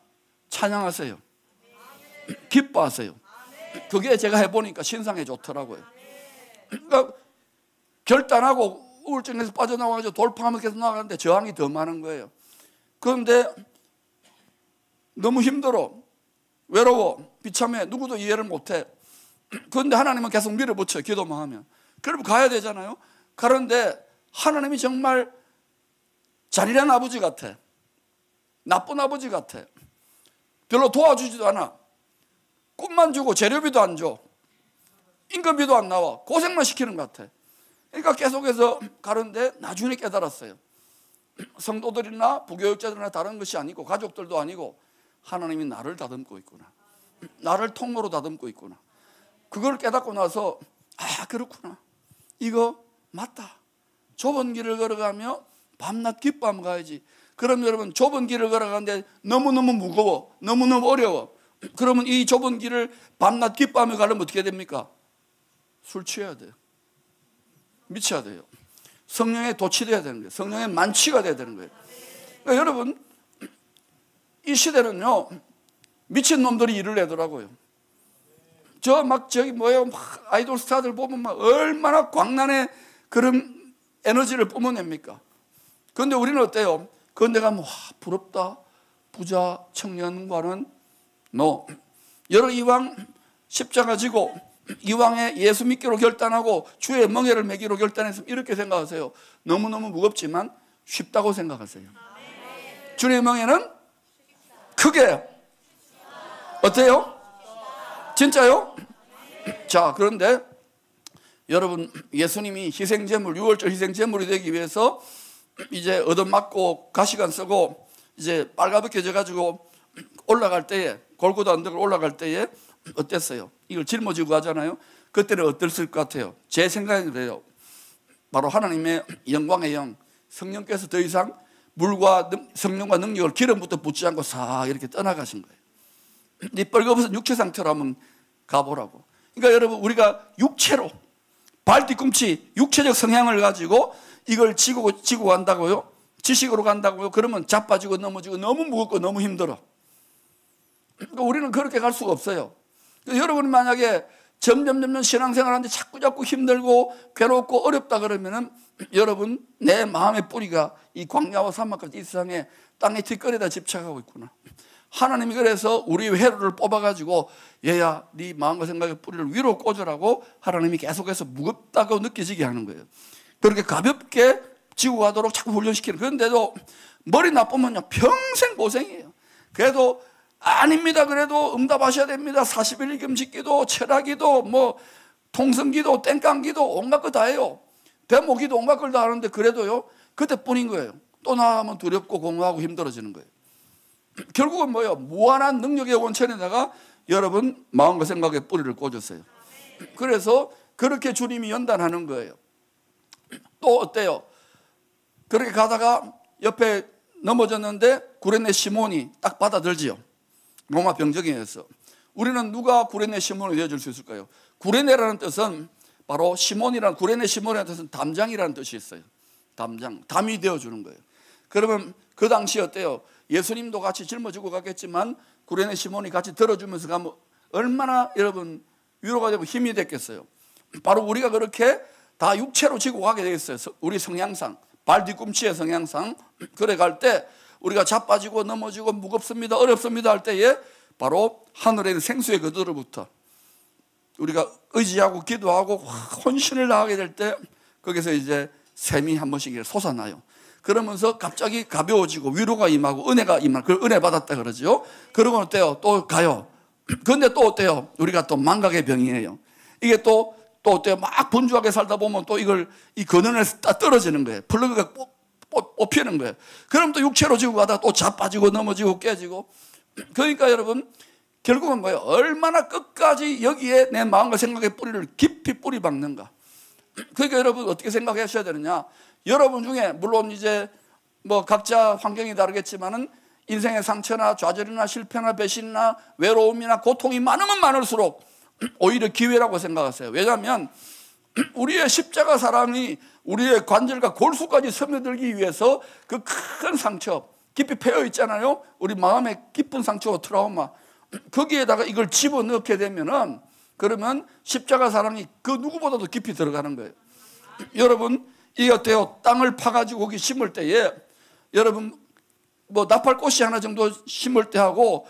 S1: 찬양하세요. 기뻐하세요. 그게 제가 해보니까 신상에 좋더라고요. 그러니까 결단하고 우울증에서 빠져나와서 돌파하면 계속 나가는데 저항이 더 많은 거예요. 그런데 너무 힘들어, 외로워, 비참해, 누구도 이해를 못해. 그런데 하나님은 계속 밀어붙여요. 기도만 하면. 그러면 가야 되잖아요. 그런데 하나님이 정말 잔인한 아버지 같아. 나쁜 아버지 같아. 별로 도와주지도 않아. 꿈만 주고 재료비도 안 줘. 임금비도 안 나와. 고생만 시키는 것 같아. 그러니까 계속해서 가는데 나중에 깨달았어요. 성도들이나 부교육자들이나 다른 것이 아니고 가족들도 아니고 하나님이 나를 다듬고 있구나. 나를 통로로 다듬고 있구나. 그걸 깨닫고 나서 그렇구나. 이거 맞다. 좁은 길을 걸어가며 밤낮 기뻐하며 가야지. 그럼 여러분 좁은 길을 걸어가는데 너무너무 무거워, 너무너무 어려워. 그러면 이 좁은 길을 밤낮 기뻐하며 가려면 어떻게 됩니까? 술 취해야 돼요. 미쳐야 돼요. 성령에 도취돼야 되는 거예요. 성령에 만취가 돼야 되는 거예요. 그러니까 여러분 이 시대는요, 미친 놈들이 일을 내더라고요. 막 아이돌 스타들 보면 막 얼마나 광란의 그런 에너지를 뿜어냅니까? 그런데 우리는 어때요? 그런데 가면 부럽다. 부자 청년과는 여러 이왕 십자가 지고 이왕에 예수 믿기로 결단하고 주의 멍에를 매기로 결단했으면 이렇게 생각하세요. 너무너무 무겁지만 쉽다고 생각하세요. 주의 멍에는 크게 어때요? 진짜요? 자, 그런데 여러분 예수님이 희생제물, 6월절 희생제물이 되기 위해서 이제 얻어맞고 가시관 쓰고 이제 빨가벗겨져 가지고 올라갈 때에, 골고다 언덕을 올라갈 때에 어땠어요? 이걸 짊어지고 가잖아요. 그때는 어땠을 것 같아요? 제 생각이 그래요. 바로 하나님의 영광의 영, 성령께서 더 이상 물과 성령과 능력을 기름부터 붓지 않고 싹 이렇게 떠나가신 거예요. 이 뻘거벗은 육체 상태로 한번 가보라고. 그러니까 여러분 우리가 육체로 발 뒤꿈치 육체적 성향을 가지고 이걸 지고 간다고요? 지식으로 간다고요? 그러면 자빠지고 넘어지고 너무 무겁고 너무 힘들어. 그러니까 우리는 그렇게 갈 수가 없어요. 여러분이 만약에 점점 신앙생활하는데 자꾸 힘들고 괴롭고 어렵다 그러면은 여러분 내 마음의 뿌리가 이 광야와 사막까지 이 세상에 땅의 뒷거리에다 집착하고 있구나. 하나님이 그래서 우리 회로를 뽑아가지고 얘야 네 마음과 생각의 뿌리를 위로 꽂으라고 하나님이 계속해서 무겁다고 느껴지게 하는 거예요. 그렇게 가볍게 지고 가도록 자꾸 훈련시키는. 그런데도 머리 나쁘면요 평생 고생이에요. 그래도 아닙니다. 그래도 응답하셔야 됩니다. 40일 금식기도, 철학기도, 뭐 통성기도, 땡깡기도 온갖 거 다 해요. 배모기도 온갖 걸 다 하는데 그래도요 그때뿐인 거예요. 또 나가면 두렵고 공허하고 힘들어지는 거예요. 결국은 뭐예요? 무한한 능력의 원천에다가 여러분 마음과 생각의 뿌리를 꽂았어요. 그래서 그렇게 주님이 연단하는 거예요. 또 어때요? 그렇게 가다가 옆에 넘어졌는데 구레네 시몬이 딱 받아들지요. 로마 병정이어서. 우리는 누가 구레네 시몬을 이어줄 수 있을까요? 구레네라는 뜻은 바로 시몬이라는, 구레네 시몬이라는 뜻은 담장이라는 뜻이 있어요. 담장, 담이 되어주는 거예요. 그러면 그 당시 어때요? 예수님도 같이 짊어지고 갔겠지만 구레네 시몬이 같이 들어주면서 가면 얼마나 여러분 위로가 되고 힘이 됐겠어요. 바로 우리가 그렇게 다 육체로 지고 가게 되겠어요. 우리 성향상, 발 뒤꿈치의 성향상. 그래 갈 때 우리가 자빠지고 넘어지고 무겁습니다, 어렵습니다 할 때에 바로 하늘에 있는 생수의 그들로부터 우리가 의지하고 기도하고 헌신을 나가게 될 때 거기서 이제 샘이 한 번씩 솟아나요. 그러면서 갑자기 가벼워지고 위로가 임하고 은혜가 임하고, 그걸 은혜 받았다 그러죠. 그러고 어때요? 또 가요. 그런데 또 어때요? 우리가 또 망각의 병이에요. 이게 또 어때요? 막 분주하게 살다 보면 또 이걸 이 근원에서 딱 떨어지는 거예요. 플러그가 뽑히는 거예요. 그럼 또 육체로 지고 가다가 또 자빠지고 넘어지고 깨지고. 그러니까 여러분 결국은 뭐예요? 얼마나 끝까지 여기에 내 마음과 생각의 뿌리를 깊이 뿌리 박는가. 그러니까 여러분 어떻게 생각하셔야 되느냐? 여러분 중에 물론 이제 뭐 각자 환경이 다르겠지만은 인생의 상처나 좌절이나 실패나 배신이나 외로움이나 고통이 많으면 많을수록 오히려 기회라고 생각하세요. 왜냐하면 우리의 십자가 사랑이 우리의 관절과 골수까지 스며들기 위해서 그 큰 상처 깊이 패여 있잖아요. 우리 마음의 깊은 상처와 트라우마, 거기에다가 이걸 집어넣게 되면은 그러면 십자가 사랑이 그 누구보다도 깊이 들어가는 거예요. 여러분 이 어때요? 땅을 파가지고 거기 심을 때에 여러분 뭐 나팔꽃이 하나 정도 심을 때하고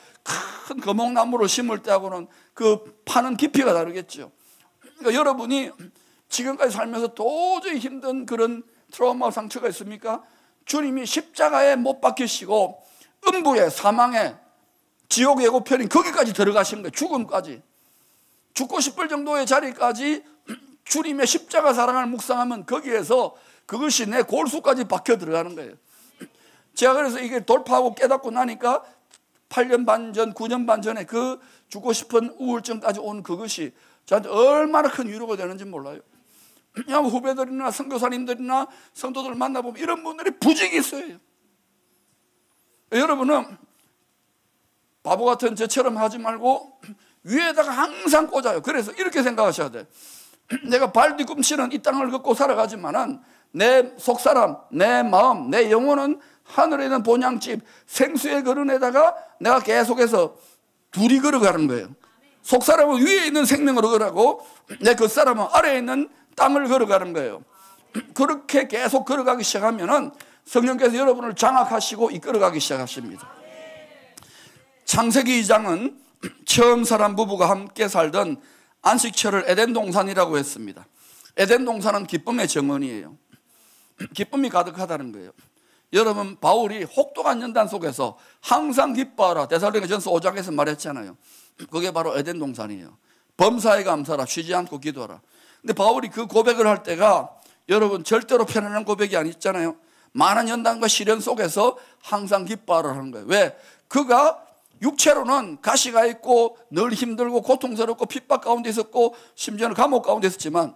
S1: 큰 거목나무를 심을 때하고는 그 파는 깊이가 다르겠죠. 그러니까 여러분이 지금까지 살면서 도저히 힘든 그런 트라우마 상처가 있습니까? 주님이 십자가에 못 박히시고 음부에 사망에 지옥의 예고편인 거기까지 들어가신 거예요. 죽음까지. 죽고 싶을 정도의 자리까지 주님의 십자가 사랑을 묵상하면 거기에서 그것이 내 골수까지 박혀 들어가는 거예요. 제가 그래서 이게 돌파하고 깨닫고 나니까 8년 반 전, 9년 반 전에 그 죽고 싶은 우울증까지 온 그것이 저한테 얼마나 큰 위로가 되는지 몰라요. 그냥 후배들이나 선교사님들이나 성도들 만나보면 이런 분들이 부직이 있어요. 여러분은 바보 같은 저처럼 하지 말고 위에다가 항상 꽂아요. 그래서 이렇게 생각하셔야 돼요. 내가 발 뒤꿈치는 이 땅을 걷고 살아가지만은 내 속사람, 내 마음, 내 영혼은 하늘에 있는 본향집 생수의 그릇에다가 내가 계속해서 둘이 걸어가는 거예요. 속사람은 위에 있는 생명으로 걸어가고 내 겉사람은 아래에 있는 땅을 걸어가는 거예요. 그렇게 계속 걸어가기 시작하면은 성령께서 여러분을 장악하시고 이끌어가기 시작하십니다. 창세기 2장은 처음 사람 부부가 함께 살던 안식처를 에덴 동산이라고 했습니다. 에덴 동산은 기쁨의 정원이에요. 기쁨이 가득하다는 거예요. 여러분 바울이 혹독한 연단 속에서 항상 기뻐하라 데살로니가전서 5장에서 말했잖아요. 그게 바로 에덴 동산이에요. 범사에 감사하라, 쉬지 않고 기도하라. 근데 바울이 그 고백을 할 때가 여러분 절대로 편안한 고백이 아니잖아요. 많은 연단과 시련 속에서 항상 기뻐하라 하는 거예요. 왜? 그가 육체로는 가시가 있고 늘 힘들고 고통스럽고 핍박 가운데 있었고 심지어는 감옥 가운데 있었지만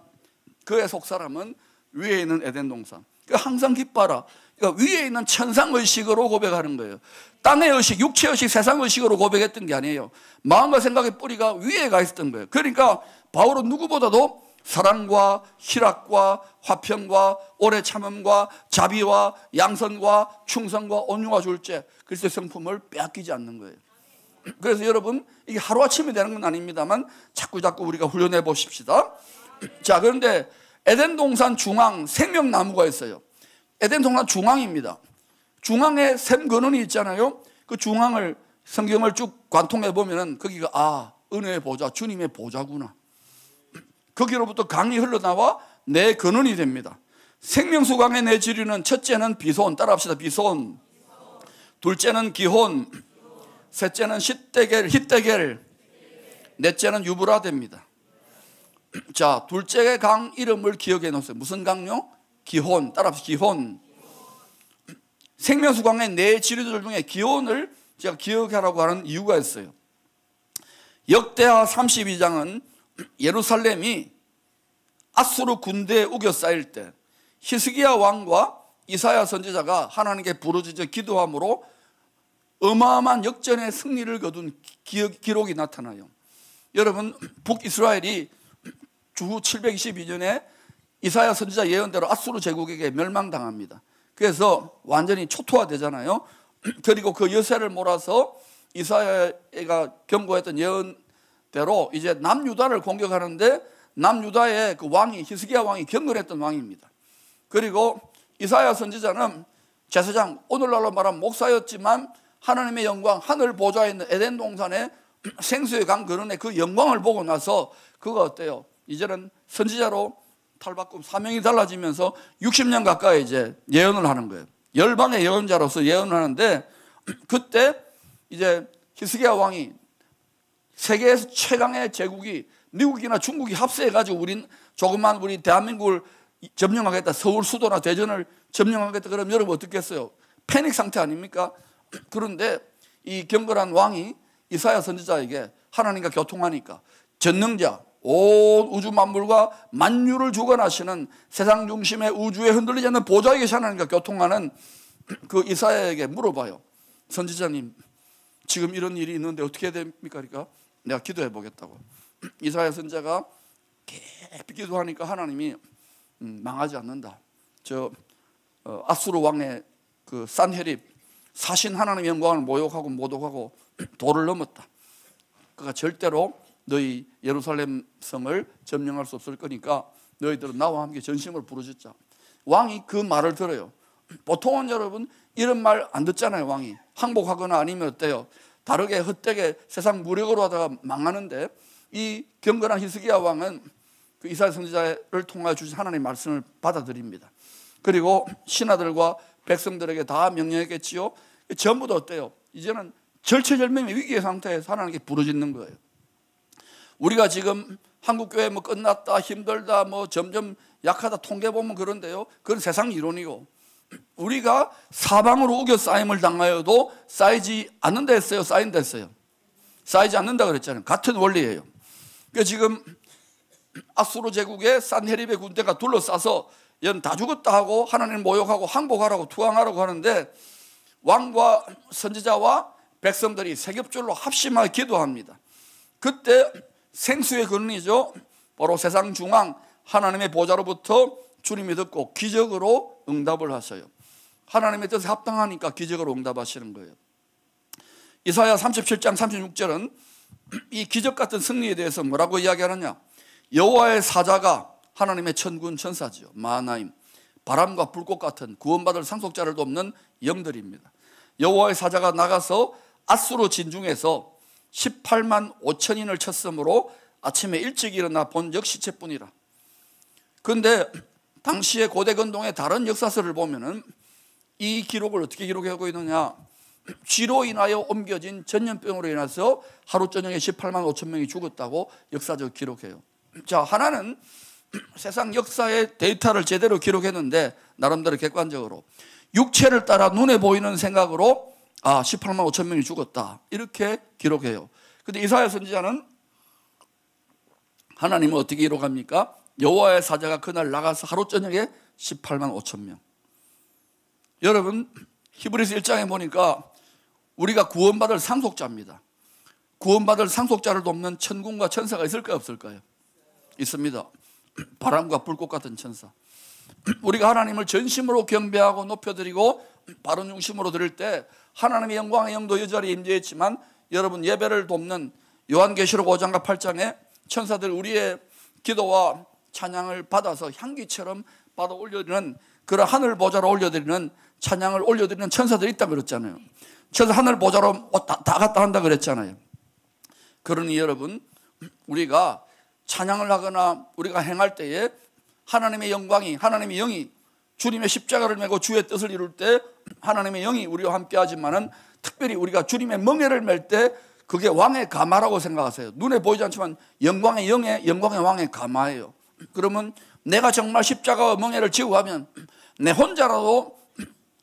S1: 그의 속사람은 위에 있는 에덴 동산. 항상 기뻐하라. 그러니까 위에 있는 천상의식으로 고백하는 거예요. 땅의 의식, 육체의식, 세상의식으로 고백했던 게 아니에요. 마음과 생각의 뿌리가 위에 가 있었던 거예요. 그러니까 바울은 누구보다도 사랑과 희락과 화평과 오래 참음과 자비와 양선과 충성과 온유와 졸제 그리스도의 성품을 빼앗기지 않는 거예요. 그래서 여러분 이게 하루아침에 되는 건 아닙니다만 자꾸 우리가 훈련해 보십시다. 자, 그런데 에덴 동산 중앙 생명나무가 있어요. 에덴 동산 중앙입니다. 중앙에 샘 근원이 있잖아요. 그 중앙을 성경을 쭉 관통해 보면은 거기가 은혜의 보좌, 주님의 보좌구나. 거기로부터 강이 흘러나와 내 근원이 됩니다. 생명수강의 내 지류는 첫째는 비손, 따라합시다. 비손. 둘째는 기혼, 셋째는 hit데겔, 넷째는 유브라데입니다. 자, 둘째 강 이름을 기억해 놓으세요. 무슨 강요? 기혼. 따라합시다. 기혼. 생명수강의 네 지류들 중에 기혼을 제가 기억하라고 하는 이유가 있어요. 역대하 32장은 예루살렘이 아수르 군대에 우겨싸일 때 히스기야 왕과 이사야 선지자가 하나님께 부르짖어 기도함으로 어마어마한 역전의 승리를 거둔 기록이 나타나요. 여러분, 북이스라엘이 주후 722년에 이사야 선지자 예언대로 아수르 제국에게 멸망당합니다. 그래서 완전히 초토화되잖아요. 그리고 그 여세를 몰아서 이사야가 경고했던 예언대로 이제 남유다를 공격하는데 남유다의 그 왕이 히스기야 왕이 경건했던 왕입니다. 그리고 이사야 선지자는 제사장, 오늘날로 말하면 목사였지만 하나님의 영광, 하늘 보좌에 있는 에덴 동산의 생수의 강 근원의 그 영광을 보고 나서 그거 어때요? 이제는 선지자로 탈바꿈 사명이 달라지면서 60년 가까이 이제 예언을 하는 거예요. 열방의 예언자로서 예언을 하는데 그때 이제 히스기야 왕이 세계에서 최강의 제국이 미국이나 중국이 합세해가지고 우리 대한민국을 점령하겠다, 서울 수도나 대전을 점령하겠다 그러면 여러분 어떻겠어요? 패닉 상태 아닙니까? 그런데 이 경건한 왕이 이사야 선지자에게 하나님과 교통하니까 전능자, 온 우주 만물과 만유를 주관하시는 세상 중심의 우주에 흔들리지 않는 보좌에 계신 하나님과 교통하는 그 이사야에게 물어봐요. 선지자님, 지금 이런 일이 있는데 어떻게 해야 됩니까? 그러니까 내가 기도해 보겠다고. 이사야 선지자가 깊이 기도하니까 하나님이 망하지 않는다. 아수르 왕의 그 산헤립 사신 하나님의 영광을 모독하고 도를 넘었다. 그가 절대로 너희 예루살렘 성을 점령할 수 없을 거니까 너희들은 나와 함께 전심을 부르짖자. 왕이 그 말을 들어요. 보통은 여러분 이런 말 안 듣잖아요. 왕이 항복하거나 아니면 어때요? 다르게 헛되게 세상 무력으로 하다가 망하는데 이 경건한 히스기야 왕은 그 이사야 선지자를 통하여 주신 하나님의 말씀을 받아들입니다. 그리고 신하들과 백성들에게 다 명령했겠지요. 전부 다 어때요? 이제는 절체절명의 위기의 상태에서 하나님께 부르짖는 거예요. 우리가 지금 한국교회 뭐 끝났다, 힘들다, 뭐 점점 약하다 통계 보면 그런데요. 그건 세상 이론이고 우리가 사방으로 우겨 쌓임을 당하여도 쌓이지 않는다 했어요? 쌓인다 했어요? 쌓이지 않는다 그랬잖아요. 같은 원리예요. 그러니까 지금 아수르 제국의 산헤립의 군대가 둘러싸서 연 다 죽었다 하고 하나님 모욕하고 항복하라고 투항하라고 하는데 왕과 선지자와 백성들이 세겹줄로 합심하여 기도합니다. 그때 생수의 근원이죠. 바로 세상 중앙 하나님의 보좌로부터 주님이 듣고 기적으로 응답을 하셔요. 하나님의 뜻에 합당하니까 기적으로 응답하시는 거예요. 이사야 37장 36절은 이 기적 같은 승리에 대해서 뭐라고 이야기하느냐? 여호와의 사자가 하나님의 천군 천사지요. 마하나임, 바람과 불꽃 같은 구원받을 상속자를 돕는 영들입니다. 여호와의 사자가 나가서 아수르 진중에서 18만 5천인을 쳤으므로 아침에 일찍 일어나 본 적 시체뿐이라. 그런데 당시의 고대 근동의 다른 역사서를 보면은 이 기록을 어떻게 기록하고 있느냐? 쥐로 인하여 옮겨진 전염병으로 인해서 하루 저녁에 18만 5천 명이 죽었다고 역사적으로 기록해요. 자, 하나는 세상 역사의 데이터를 제대로 기록했는데 나름대로 객관적으로 육체를 따라 눈에 보이는 생각으로 18만 5천 명이 죽었다 이렇게 기록해요. 그런데 이사야 선지자는 하나님은 어떻게 기록합니까? 여호와의 사자가 그날 나가서 하루 저녁에 18만 5천 명. 여러분 히브리서 1장에 보니까 우리가 구원받을 상속자입니다. 구원받을 상속자를 돕는 천군과 천사가 있을까요? 없을까요? 있습니다. 바람과 불꽃 같은 천사. 우리가 하나님을 전심으로 경배하고 높여드리고 바른 중심으로 드릴 때 하나님의 영광의 영도 이 자리에 임재했지만 여러분 예배를 돕는 요한계시록 5장과 8장에 천사들 우리의 기도와 찬양을 받아서 향기처럼 받아 올려드리는 그런 하늘 보좌로 올려드리는 찬양을 올려드리는 천사들이 있다고 그랬잖아요. 천사 하늘 보좌로 다 갔다 한다 그랬잖아요. 그러니 여러분 우리가 찬양을 하거나 우리가 행할 때에 하나님의 영광이, 하나님의 영이 주님의 십자가를 메고 주의 뜻을 이룰 때 하나님의 영이 우리와 함께 하지만은 특별히 우리가 주님의 멍에를 맬 때 그게 왕의 가마라고 생각하세요. 눈에 보이지 않지만 영광의 영의 왕의 가마예요. 그러면 내가 정말 십자가와 멍에를 지고 가면, 내 혼자라도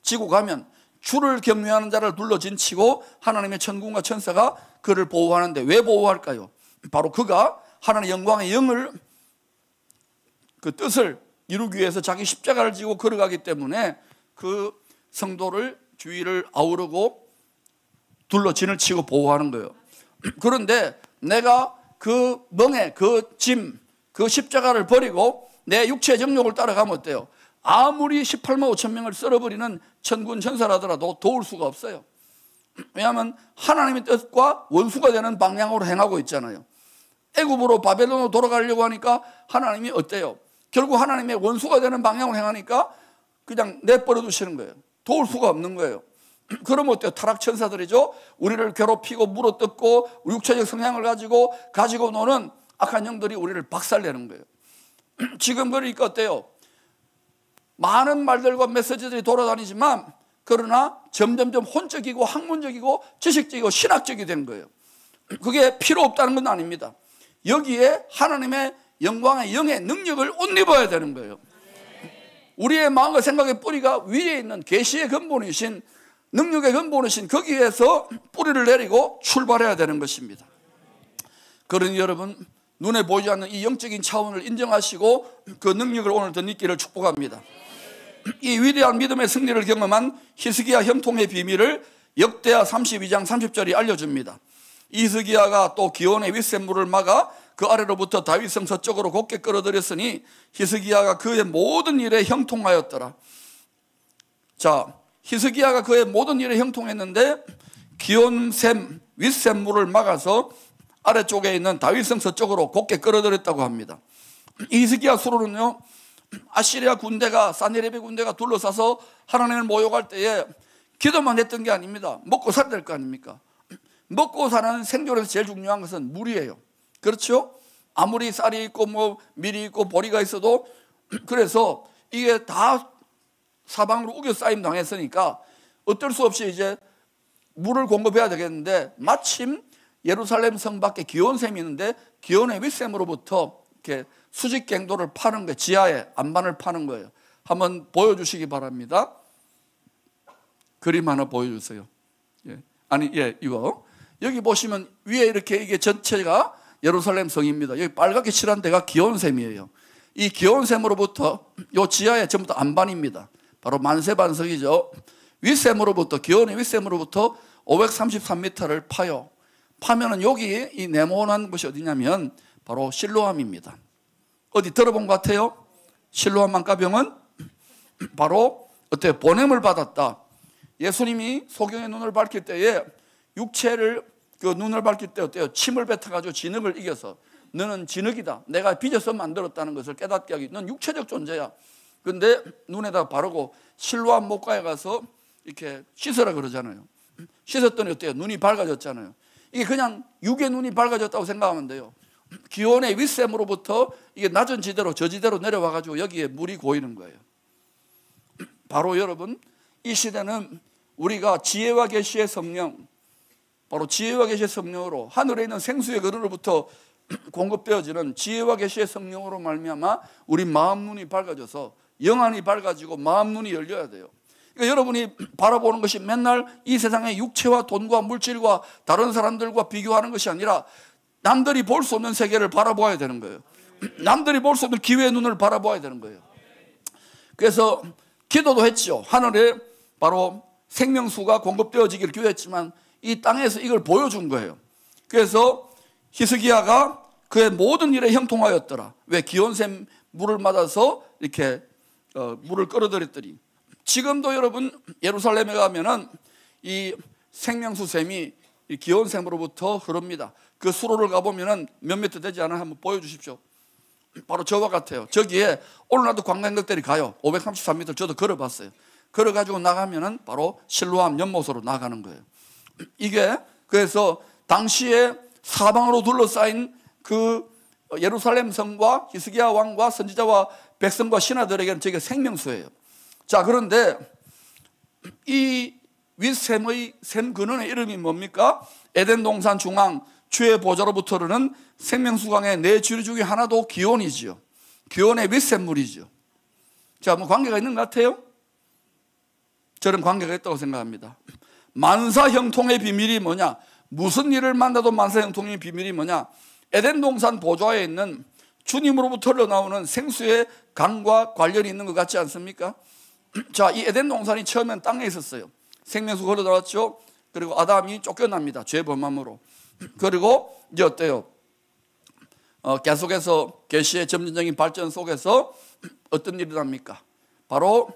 S1: 지고 가면 주를 경외하는 자를 둘러진치고 하나님의 천군과 천사가 그를 보호하는데, 왜 보호할까요? 바로 그가 하나님의 영광의 영을, 그 뜻을 이루기 위해서 자기 십자가를 지고 걸어가기 때문에 그 성도를 주위를 아우르고 둘러진을 치고 보호하는 거예요. 그런데 내가 그 멍에, 그 짐, 그 십자가를 버리고 내 육체의 정욕을 따라가면 어때요? 아무리 18만 5천 명을 썰어버리는 천군 천사라더라도 도울 수가 없어요. 왜냐하면 하나님의 뜻과 원수가 되는 방향으로 행하고 있잖아요. 애굽으로 바벨론으로 돌아가려고 하니까 하나님이 어때요? 결국 하나님의 원수가 되는 방향으로 행하니까 그냥 내버려 두시는 거예요. 도울 수가 없는 거예요. 그러면 어때요? 타락 천사들이죠. 우리를 괴롭히고 물어뜯고 육체적 성향을 가지고 노는 악한 영들이 우리를 박살내는 거예요. 지금 그러니까 어때요? 많은 말들과 메시지들이 돌아다니지만 그러나 점점점 혼적이고 학문적이고 지식적이고 신학적이 된 거예요. 그게 필요 없다는 건 아닙니다. 여기에 하나님의 영광의 영의 능력을 옷 입어야 되는 거예요. 우리의 마음과 생각의 뿌리가 위에 있는 계시의 근본이신, 능력의 근본이신 거기에서 뿌리를 내리고 출발해야 되는 것입니다. 그러니 여러분 눈에 보이지 않는 이 영적인 차원을 인정하시고 그 능력을 오늘 더 믿기를 축복합니다. 이 위대한 믿음의 승리를 경험한 히스기야 형통의 비밀을 역대하 32장 30절이 알려줍니다. 히스기야가 또 기온의 윗샘물을 막아 그 아래로부터 다윗성 서쪽으로 곧게 끌어들였으니 히스기야가 그의 모든 일에 형통하였더라. 자, 히스기야가 그의 모든 일에 형통했는데 기온샘 윗샘물을 막아서 아래쪽에 있는 다윗성 서쪽으로 곧게 끌어들였다고 합니다. 히스기야 수로는요, 아시리아 군대가, 사네립의 군대가 둘러싸서 하나님을 모욕할 때에 기도만 했던 게 아닙니다. 먹고 살아야 될 거 아닙니까? 먹고 사는 생존에서 제일 중요한 것은 물이에요. 그렇죠? 아무리 쌀이 있고 뭐 밀이 있고 보리가 있어도, 그래서 이게 다 사방으로 우겨 쌓임 당했으니까 어쩔 수 없이 이제 물을 공급해야 되겠는데, 마침 예루살렘 성 밖에 기온샘이 있는데 기온의 윗샘으로부터 이렇게 수직갱도를 파는 거예요. 지하에 안반을 파는 거예요. 한번 보여주시기 바랍니다. 그림 하나 보여주세요. 이거 여기 보시면 위에 이렇게 이게 전체가 예루살렘 성입니다. 여기 빨갛게 칠한 데가 기온샘이에요. 이 기온샘으로부터 이 지하에 전부 다 안반입니다. 바로 만세반석이죠. 윗샘으로부터, 기온의 윗샘으로부터 533m를 파요. 파면은 여기 이 네모난 곳이 어디냐면 바로 실로암입니다. 어디 들어본 것 같아요? 실로암 만가병은 바로 어때요? 보냄을 받았다. 예수님이 소경의 눈을 밝힐 때에 육체를, 그 눈을 밝힐 때 어때요? 침을 뱉어가지고 진흙을 이겨서 너는 진흙이다, 내가 빚어서 만들었다는 것을 깨닫게 하기, 넌 육체적 존재야. 근데 눈에다 바르고 실로암 목가에 가서 이렇게 씻으라 그러잖아요. 씻었더니 어때요? 눈이 밝아졌잖아요. 이게 그냥 육의 눈이 밝아졌다고 생각하면 돼요. 기온의 윗샘으로부터 이게 낮은 지대로, 저지대로 내려와가지고 여기에 물이 고이는 거예요. 바로 여러분, 이 시대는 우리가 지혜와 계시의 성령, 바로 지혜와 계시의 성령으로 하늘에 있는 생수의 그릇으로부터 공급되어지는 지혜와 계시의 성령으로 말미암아 우리 마음 눈이 밝아져서 영안이 밝아지고 마음 눈이 열려야 돼요. 그러니까 여러분이 바라보는 것이 맨날 이 세상의 육체와 돈과 물질과 다른 사람들과 비교하는 것이 아니라 남들이 볼 수 없는 세계를 바라보아야 되는 거예요. 남들이 볼 수 없는 기회의 눈을 바라보아야 되는 거예요. 그래서 기도도 했죠. 하늘에 바로 생명수가 공급되어지기를 기도했지만 이 땅에서 이걸 보여준 거예요. 그래서 히스기야가 그의 모든 일에 형통하였더라. 왜? 기온샘 물을 맞아서 이렇게 물을 끌어들였더니, 지금도 여러분 예루살렘에 가면은 이 생명수샘이 이 기온샘으로부터 흐릅니다. 그 수로를 가보면은 몇 미터 되지 않아? 한번 보여주십시오. 바로 저와 같아요. 저기에 오늘날도 관광객들이 가요. 533m 저도 걸어봤어요. 걸어가지고 나가면은 바로 실로암 연못으로 나가는 거예요. 이게 그래서 당시에 사방으로 둘러싸인 그 예루살렘 성과 히스기야 왕과 선지자와 백성과 신하들에게는 저게 생명수예요. 자, 그런데 이 윗샘의 샘 근원의 이름이 뭡니까? 에덴 동산 중앙 주의 보좌로부터 흐르는 생명수강의 네 주류 중에 하나도 기온이지요. 기온의 윗샘물이죠. 자, 뭐 관계가 있는 것 같아요? 저는 관계가 있다고 생각합니다. 만사형통의 비밀이 뭐냐? 무슨 일을 만나도 만사형통의 비밀이 뭐냐? 에덴 동산 보좌에 있는 주님으로부터 흘러나오는 생수의 강과 관련이 있는 것 같지 않습니까? 자, 이 에덴 동산이 처음엔 땅에 있었어요. 생명수가 흘러나왔죠. 그리고 아담이 쫓겨납니다. 죄범함으로. 그리고 이제 어때요? 계속해서 계시의 점진적인 발전 속에서 어떤 일이 납니까? 바로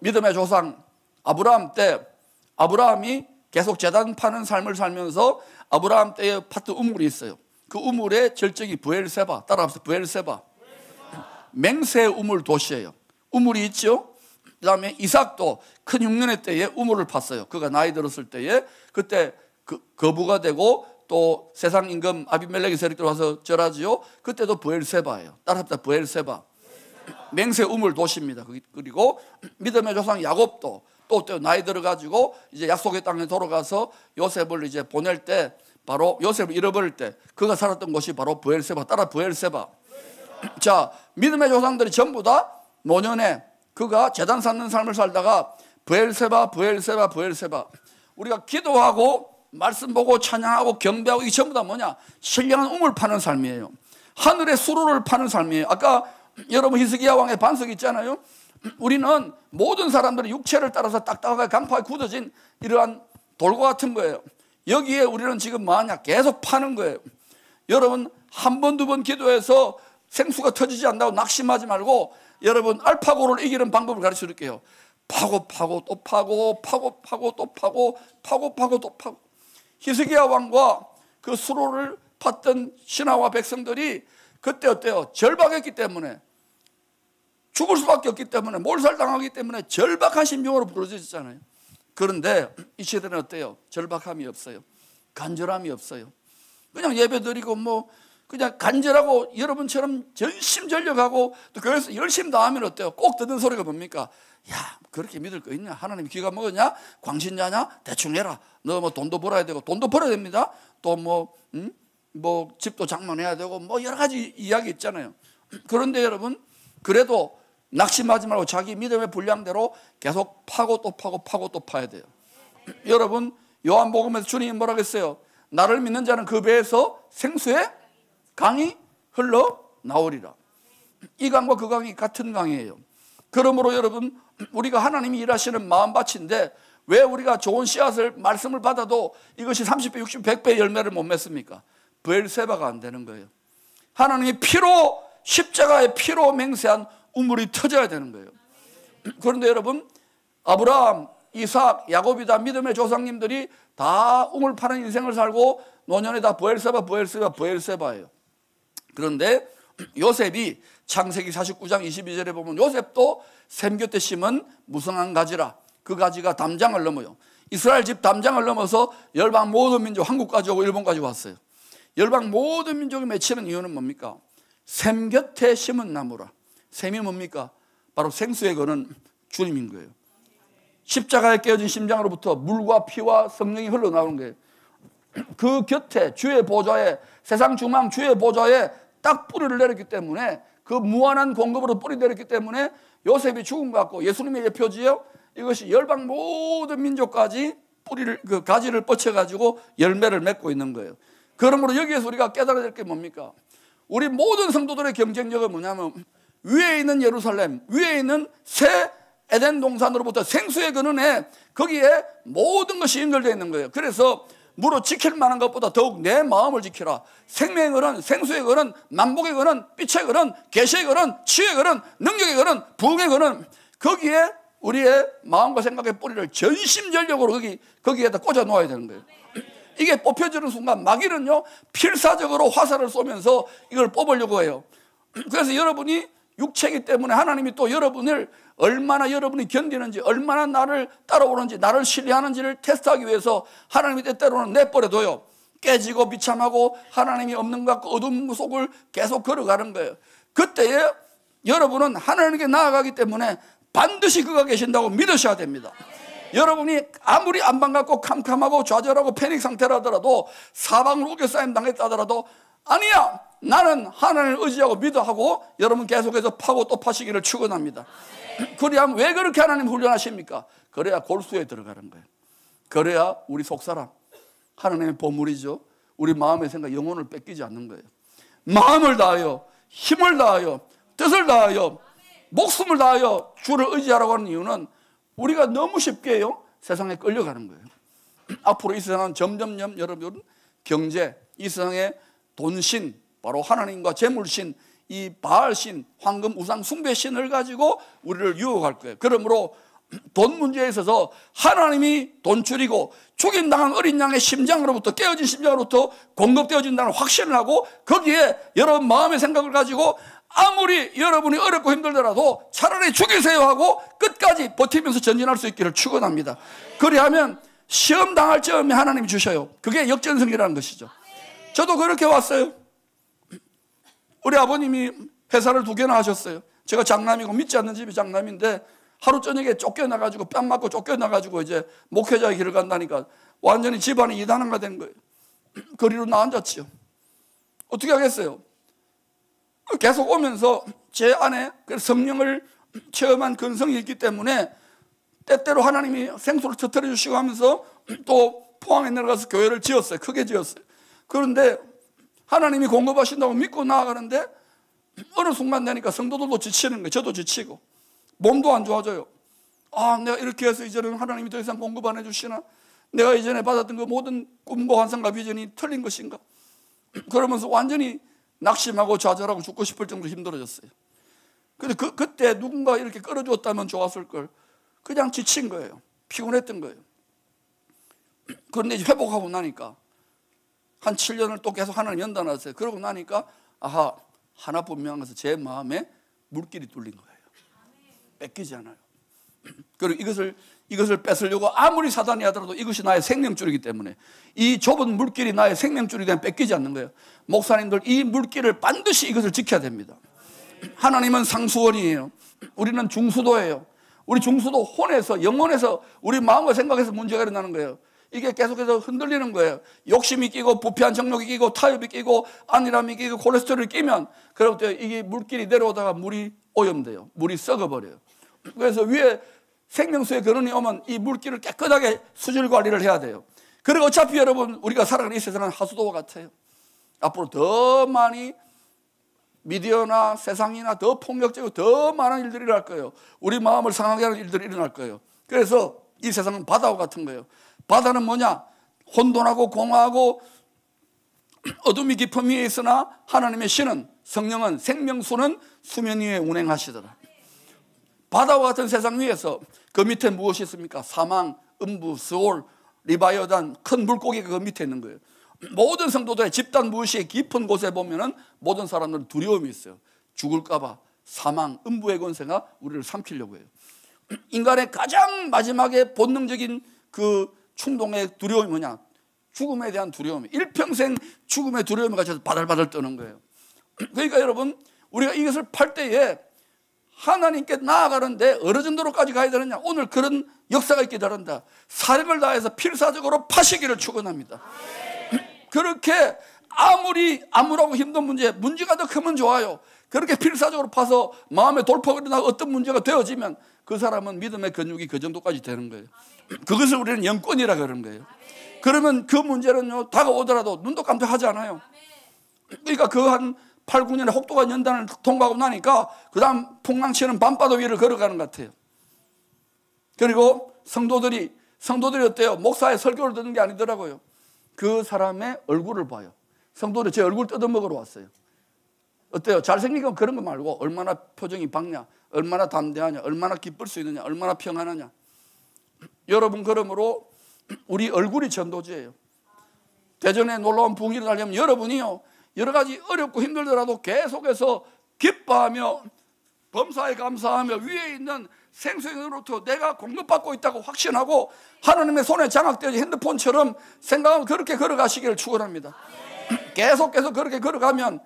S1: 믿음의 조상 아브라함 때 아브라함이 계속 제단 파는 삶을 살면서 아브라함 때에 팠던 우물이 있어요. 그 우물의 절정이 브엘세바. 따라합시다. 브엘세바. 맹세 우물 도시예요. 우물이 있죠. 그 다음에 이삭도 큰 흉년의 때에 우물을 팠어요. 그가 나이 들었을 때에 그때 거부가 되고 또 세상 임금 아비멜렉의 세력들 와서 절하지요. 그때도 브엘세바예요. 따라합시다. 브엘세바. 맹세 우물 도시입니다. 그리고 믿음의 조상 야곱도 또 나이 들어가지고 이제 약속의 땅에 돌아가서 요셉을 이제 보낼 때 바로 요셉을 잃어버릴 때 그가 살았던 곳이 바로 브엘세바. 따라 브엘세바. 자, 믿음의 조상들이 전부 다 노년에 그가 제단 쌓는 삶을 살다가 브엘세바, 브엘세바, 브엘세바. 우리가 기도하고 말씀 보고 찬양하고 경배하고 이게 전부 다 뭐냐? 신령한 우물 파는 삶이에요. 하늘의 수로를 파는 삶이에요. 아까 여러분 히스기야 왕의 반석 있잖아요. 우리는 모든 사람들이 육체를 따라서 딱딱하게 강파에 굳어진 이러한 돌과 같은 거예요. 여기에 우리는 지금 뭐하냐? 계속 파는 거예요. 여러분 한 번, 두 번 기도해서 생수가 터지지 않는다고 낙심하지 말고 여러분 알파고를 이기는 방법을 가르쳐 드릴게요. 파고 파고 또 파고 파고 파고 또 파고 파고 파고 또 파고. 히스기야 왕과 그 수로를 팠던 신하와 백성들이 그때 어때요? 절박했기 때문에 죽을 수밖에 없기 때문에 몰살당하기 때문에 절박한 심정으로 부르짖었잖아요. 그런데 이 시대는 어때요? 절박함이 없어요. 간절함이 없어요. 그냥 예배드리고 뭐 그냥 간절하고 여러분처럼 전심전력하고 또 교회에서 열심히 다하면 어때요? 꼭 듣는 소리가 뭡니까? 야, 그렇게 믿을 거 있냐? 하나님 귀가 먹었냐? 광신자냐? 대충 해라. 너 뭐 돈도 벌어야 되고 돈도 벌어야 됩니다. 또 뭐 집도 장만해야 되고 뭐 여러 가지 이야기 있잖아요. 그런데 여러분 그래도 낙심하지 말고 자기 믿음의 분량대로 계속 파고 또 파고 파고 또 파야 돼요. 여러분 요한복음에서 주님이 뭐라고 했어요? 나를 믿는 자는 그 배에서 생수의 강이 흘러나오리라. 이 강과 그 강이 같은 강이에요. 그러므로 여러분 우리가 하나님이 일하시는 마음밭인데 왜 우리가 좋은 씨앗을 말씀을 받아도 이것이 30배, 60배, 100배 열매를 못 맺습니까? 브엘세바가 안 되는 거예요. 하나님이 피로 십자가의 피로 맹세한 우물이 터져야 되는 거예요. 그런데 여러분 아브라함, 이삭, 야곱이다 믿음의 조상님들이 다 우물 파는 인생을 살고 노년에 다 브엘세바, 브엘세바, 브엘세바예요. 그런데 요셉이 창세기 49장 22절에 보면 요셉도 샘 곁에 심은 무성한 가지라. 그 가지가 담장을 넘어요. 이스라엘 집 담장을 넘어서 열방 모든 민족 한국까지 오고 일본까지 왔어요. 열방 모든 민족이 맺히는 이유는 뭡니까? 샘 곁에 심은 나무라. 샘이 뭡니까? 바로 생수의 근원 주님인 거예요. 십자가에 깨어진 심장으로부터 물과 피와 성령이 흘러나오는 거예요. 그 곁에 주의 보좌에 세상 중앙 주의 보좌에 딱 뿌리를 내렸기 때문에 그 무한한 공급으로 뿌리 내렸기 때문에 요셉이 죽은 것 같고 예수님의 예표지요. 이것이 열방 모든 민족까지 뿌리를 그 가지를 뻗쳐가지고 열매를 맺고 있는 거예요. 그러므로 여기에서 우리가 깨달아야 될 게 뭡니까? 우리 모든 성도들의 경쟁력은 뭐냐면 위에 있는 예루살렘, 위에 있는 새 에덴 동산으로부터 생수의 근원에 거기에 모든 것이 연결되어 있는 거예요. 그래서 무로 지킬 만한 것보다 더욱 내 마음을 지키라. 생명의 근원, 생수의 근원, 만복의 근원, 빛의 근원, 계시의 근원, 치유의 근원, 능력의 근원, 부흥의 근원, 거기에 우리의 마음과 생각의 뿌리를 전심전력으로 거기에다 꽂아 놓아야 되는 거예요. 이게 뽑혀지는 순간 마귀는요 필사적으로 화살을 쏘면서 이걸 뽑으려고 해요. 그래서 여러분이 육체이기 때문에 하나님이 또 여러분을 얼마나 여러분이 견디는지, 얼마나 나를 따라오는지, 나를 신뢰하는지를 테스트하기 위해서 하나님이 때때로는 내버려둬요. 깨지고 비참하고 하나님이 없는 것 같고 어둠 속을 계속 걸어가는 거예요. 그때에 여러분은 하나님께 나아가기 때문에 반드시 그가 계신다고 믿으셔야 됩니다. 여러분이 아무리 안방 같고 캄캄하고 좌절하고 패닉 상태라 하더라도, 사방으로 우겨싸임 당했다 하더라도, 아니야, 나는 하나님을 의지하고 믿어하고 여러분 계속해서 파고 또 파시기를 축원합니다. 그래야 왜 그렇게 하나님 훈련하십니까? 그래야 골수에 들어가는 거예요. 그래야 우리 속사람, 하나님의 보물이죠, 우리 마음의 생각, 영혼을 뺏기지 않는 거예요. 마음을 다하여, 힘을 다하여, 뜻을 다하여, 목숨을 다하여 주를 의지하라고 하는 이유는 우리가 너무 쉽게요 세상에 끌려가는 거예요. 앞으로 이 세상은 점점점 여러분 경제, 이 세상의 돈신, 바로 하나님과 재물신, 이 바알신, 황금 우상 숭배신을 가지고 우리를 유혹할 거예요. 그러므로 돈 문제에 있어서 하나님이 돈줄이고 죽임당한 어린 양의 심장으로부터, 깨어진 심장으로부터 공급되어진다는 확신을 하고, 거기에 여러분 마음의 생각을 가지고 아무리 여러분이 어렵고 힘들더라도 차라리 죽이세요 하고 끝까지 버티면서 전진할 수 있기를 축원합니다. 그리하면 시험 당할 점에 하나님이 주셔요. 그게 역전승이라는 것이죠. 저도 그렇게 왔어요. 우리 아버님이 회사를 2개나 하셨어요. 제가 장남이고 믿지 않는 집이 장남인데 하루 저녁에 쫓겨나가지고, 뺨 맞고 쫓겨나가지고 이제 목회자의 길을 간다니까 완전히 집안이 이단화가 된 거예요. 거리로 나앉았지요. 어떻게 하겠어요? 계속 오면서 제 안에 성령을 체험한 근성이 있기 때문에 때때로 하나님이 생수를 터뜨려 주시고 하면서 또 포항에 내려가서 교회를 지었어요. 크게 지었어요. 그런데 하나님이 공급하신다고 믿고 나아가는데 어느 순간 되니까 성도들도 지치는 거예요. 저도 지치고 몸도 안 좋아져요. 아, 내가 이렇게 해서 이제는 하나님이 더 이상 공급 안 해주시나? 내가 이전에 받았던 그 모든 꿈과 환상과 비전이 틀린 것인가? 그러면서 완전히 낙심하고 좌절하고 죽고 싶을 정도로 힘들어졌어요. 근데 그때 누군가 이렇게 끌어주었다면 좋았을 걸. 그냥 지친 거예요. 피곤했던 거예요. 그런데 이제 회복하고 나니까 한 7년을 또 계속 하나님 연단하세요. 그러고 나니까 아하, 하나 분명한 것은 제 마음에 물길이 뚫린 거예요. 뺏기지 않아요. 그리고 이것을 뺏으려고 아무리 사단이 하더라도 이것이 나의 생명줄이기 때문에, 이 좁은 물길이 나의 생명줄이 되면 뺏기지 않는 거예요. 목사님들, 이 물길을 반드시 이것을 지켜야 됩니다. 하나님은 상수원이에요. 우리는 중수도예요. 우리 중수도 혼에서, 영혼에서, 우리 마음과 생각에서 문제가 일어나는 거예요. 이게 계속해서 흔들리는 거예요. 욕심이 끼고 부패한 정욕이 끼고 타협이 끼고 안일함이 끼고 콜레스테롤이 끼면 그럴 때 이게 물길이 내려오다가 물이 오염돼요. 물이 썩어버려요. 그래서 위에 생명수의 근원이 오면 이 물길을 깨끗하게 수질 관리를 해야 돼요. 그리고 어차피 여러분 우리가 살아가는 이 세상은 하수도와 같아요. 앞으로 더 많이 미디어나 세상이나 더 폭력적이고 더 많은 일들이 일어날 거예요. 우리 마음을 상하게 하는 일들이 일어날 거예요. 그래서 이 세상은 바다와 같은 거예요. 바다는 뭐냐? 혼돈하고 공허하고 어둠이 깊음 위에 있으나 하나님의 신은, 성령은, 생명수는 수면 위에 운행하시더라. 바다와 같은 세상 위에서 그 밑에 무엇이 있습니까? 사망, 음부, 스올, 리바이어단, 큰 물고기가 그 밑에 있는 거예요. 모든 성도들의 집단 무엇이 깊은 곳에 보면은 모든 사람들은 두려움이 있어요. 죽을까봐, 사망, 음부의 권세가 우리를 삼키려고 해요. 인간의 가장 마지막에 본능적인 그 충동의 두려움이 뭐냐? 죽음에 대한 두려움. 일평생 죽음의 두려움에 갇혀서 바들바들 떠는 거예요. 그러니까 여러분, 우리가 이것을 팔 때에 하나님께 나아가는데 어느 정도로까지 가야 되느냐? 오늘 그런 역사가 있게 다른다. 사력을 다해서 필사적으로 파시기를 축원합니다. 그렇게 아무리 암울하고 힘든 문제가 더 크면 좋아요. 그렇게 필사적으로 파서 마음에 돌파가 일어나고 어떤 문제가 되어지면 그 사람은 믿음의 근육이 그 정도까지 되는 거예요. 그것을 우리는 영권이라 그러는 거예요. 그러면 그 문제는요, 다가오더라도 눈도 깜짝하지 않아요. 그러니까 그 한 8, 9년에 혹독한 연단을 통과하고 나니까 그 다음 풍랑치는 밤바다 위를 걸어가는 것 같아요. 그리고 성도들이 어때요? 목사의 설교를 듣는 게 아니더라고요. 그 사람의 얼굴을 봐요. 성도들이 제 얼굴 뜯어먹으러 왔어요. 어때요? 잘생긴 건 그런 거 말고 얼마나 표정이 밝냐, 얼마나 담대하냐, 얼마나 기쁠 수 있느냐, 얼마나 평안하냐. 여러분, 그러므로 우리 얼굴이 전도지예요. 대전에 놀라운 부흥이 일어나려면 여러분이요, 여러 가지 어렵고 힘들더라도 계속해서 기뻐하며 범사에 감사하며 위에 있는 생수로부터 내가 공급받고 있다고 확신하고 하나님의 손에 장악되어진 핸드폰처럼 생각하고 그렇게 걸어가시기를 축원합니다. 계속해서 그렇게 걸어가면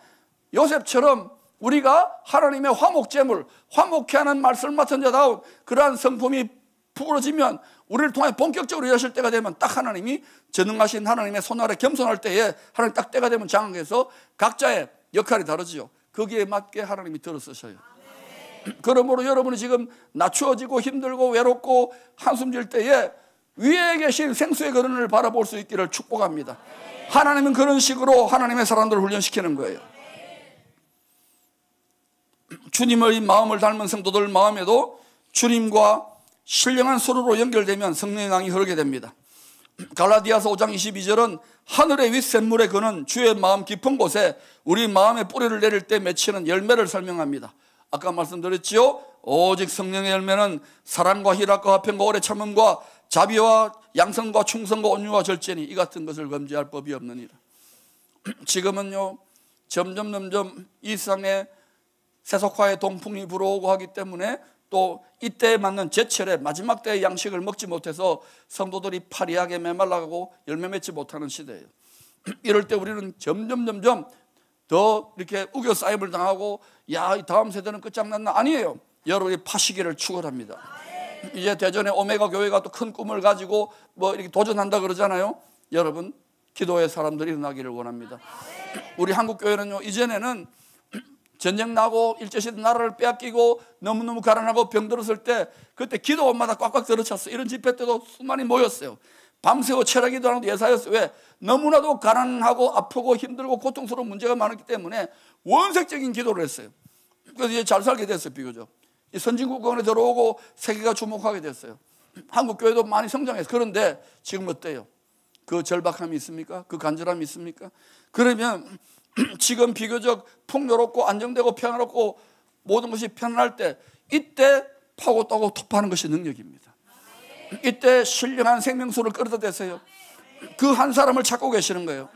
S1: 요셉처럼 우리가 하나님의 화목제물, 화목케 하는 말씀을 맡은 자다운 그러한 성품이 부러지면 우리를 통해 본격적으로 일하실 때가 되면 딱 하나님이 전능하신 하나님의 손 아래 겸손할 때에 하나님 딱 때가 되면 장악해서 각자의 역할이 다르지요. 거기에 맞게 하나님이 들어 쓰셔요. 그러므로 여러분이 지금 낮추어지고 힘들고 외롭고 한숨 질 때에 위에 계신 생수의 그릇을 바라볼 수 있기를 축복합니다. 하나님은 그런 식으로 하나님의 사람들을 훈련시키는 거예요. 주님의 마음을 닮은 성도들 마음에도 주님과 신령한 서로로 연결되면 성령의 강이 흐르게 됩니다. 갈라디아서 5장 22절은 하늘의 윗샘물에 그는 주의 마음 깊은 곳에 우리 마음의 뿌리를 내릴 때 맺히는 열매를 설명합니다. 아까 말씀드렸지요. 오직 성령의 열매는 사랑과 희락과 화평과 오래 참음과 자비와 양성과 충성과 온유와 절제니 이 같은 것을 금지할 법이 없느니라. 지금은요, 점점 이 세상에 세속화의 동풍이 불어오고 하기 때문에 또 이때에 맞는 제철에 마지막 때의 양식을 먹지 못해서 성도들이 파리하게 메말라가고 열매 맺지 못하는 시대예요. 이럴 때 우리는 점점 더 이렇게 우겨싸임을 당하고 야, 이 다음 세대는 끝장났나? 아니에요. 여러분이 파시기를 축원합니다. 이제 대전에 오메가 교회가 또 큰 꿈을 가지고 뭐 이렇게 도전한다 그러잖아요. 여러분, 기도의 사람들이 일어나기를 원합니다. 우리 한국 교회는요, 이전에는 전쟁 나고 일제시대 나라를 빼앗기고 너무너무 가난하고 병들었을 때 그때 기도원마다 꽉꽉 들어찼어요. 이런 집회 때도 수많이 모였어요. 밤새워 철학기도 하는 예사였어요. 왜? 너무나도 가난하고 아프고 힘들고 고통스러운 문제가 많았기 때문에 원색적인 기도를 했어요. 그래서 이제 잘 살게 됐어요. 비교적 선진국권에 들어오고 세계가 주목하게 됐어요. 한국 교회도 많이 성장했어요. 그런데 지금 어때요? 그 절박함이 있습니까? 그 간절함이 있습니까? 그러면 지금 비교적 풍요롭고 안정되고 평화롭고 모든 것이 편안할 때 이때 파고 따고 토파하는 것이 능력입니다. 이때 신령한 생명수를 끌어다 대세요. 그 한 사람을 찾고 계시는 거예요.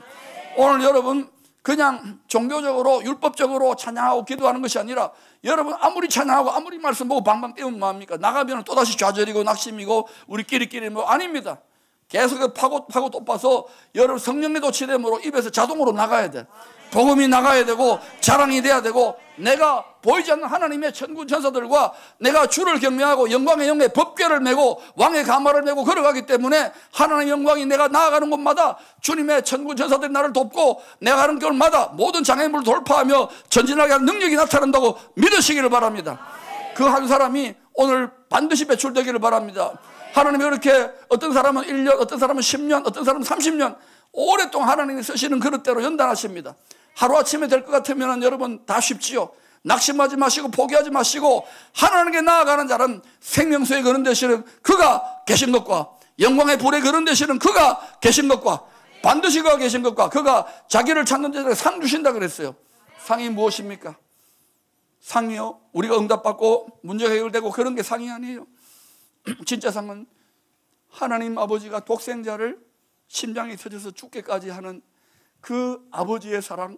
S1: 오늘 여러분 그냥 종교적으로 율법적으로 찬양하고 기도하는 것이 아니라 여러분 아무리 찬양하고 아무리 말씀 보고 방방 떼우면 뭐합니까? 나가면 또다시 좌절이고 낙심이고 우리끼리 뭐 아닙니다. 계속 파고 또 파서 여러분 성령의 도취됨으로 입에서 자동으로 나가야 돼. 복음이 나가야 되고 자랑이 돼야 되고 내가 보이지 않는 하나님의 천군 천사들과 내가 주를 경외하고 영광의 영의 법궤를 메고 왕의 가마를 메고 걸어가기 때문에 하나님의 영광이 내가 나아가는 곳마다 주님의 천군 천사들이 나를 돕고 내가 가는 길마다 모든 장애물을 돌파하며 전진하게 하는 능력이 나타난다고 믿으시기를 바랍니다. 그 한 사람이 오늘 반드시 배출되기를 바랍니다. 하나님이 그렇게 어떤 사람은 1년, 어떤 사람은 10년, 어떤 사람은 30년 오랫동안 하나님이 쓰시는 그릇대로 연단하십니다. 하루아침에 될 것 같으면 여러분 다 쉽지요. 낙심하지 마시고 포기하지 마시고 하나님께 나아가는 자는 생명수에 거는 되시는 그가 계신 것과 영광의 불에 거는 되시는 그가 계신 것과 반드시 그가 계신 것과 그가 자기를 찾는 자들에게 상 주신다 그랬어요. 상이 무엇입니까? 상이요, 우리가 응답받고 문제가 해결되고 그런 게 상이 아니에요. 진짜 상은 하나님 아버지가 독생자를 심장이 터져서 죽게까지 하는 그 아버지의 사랑,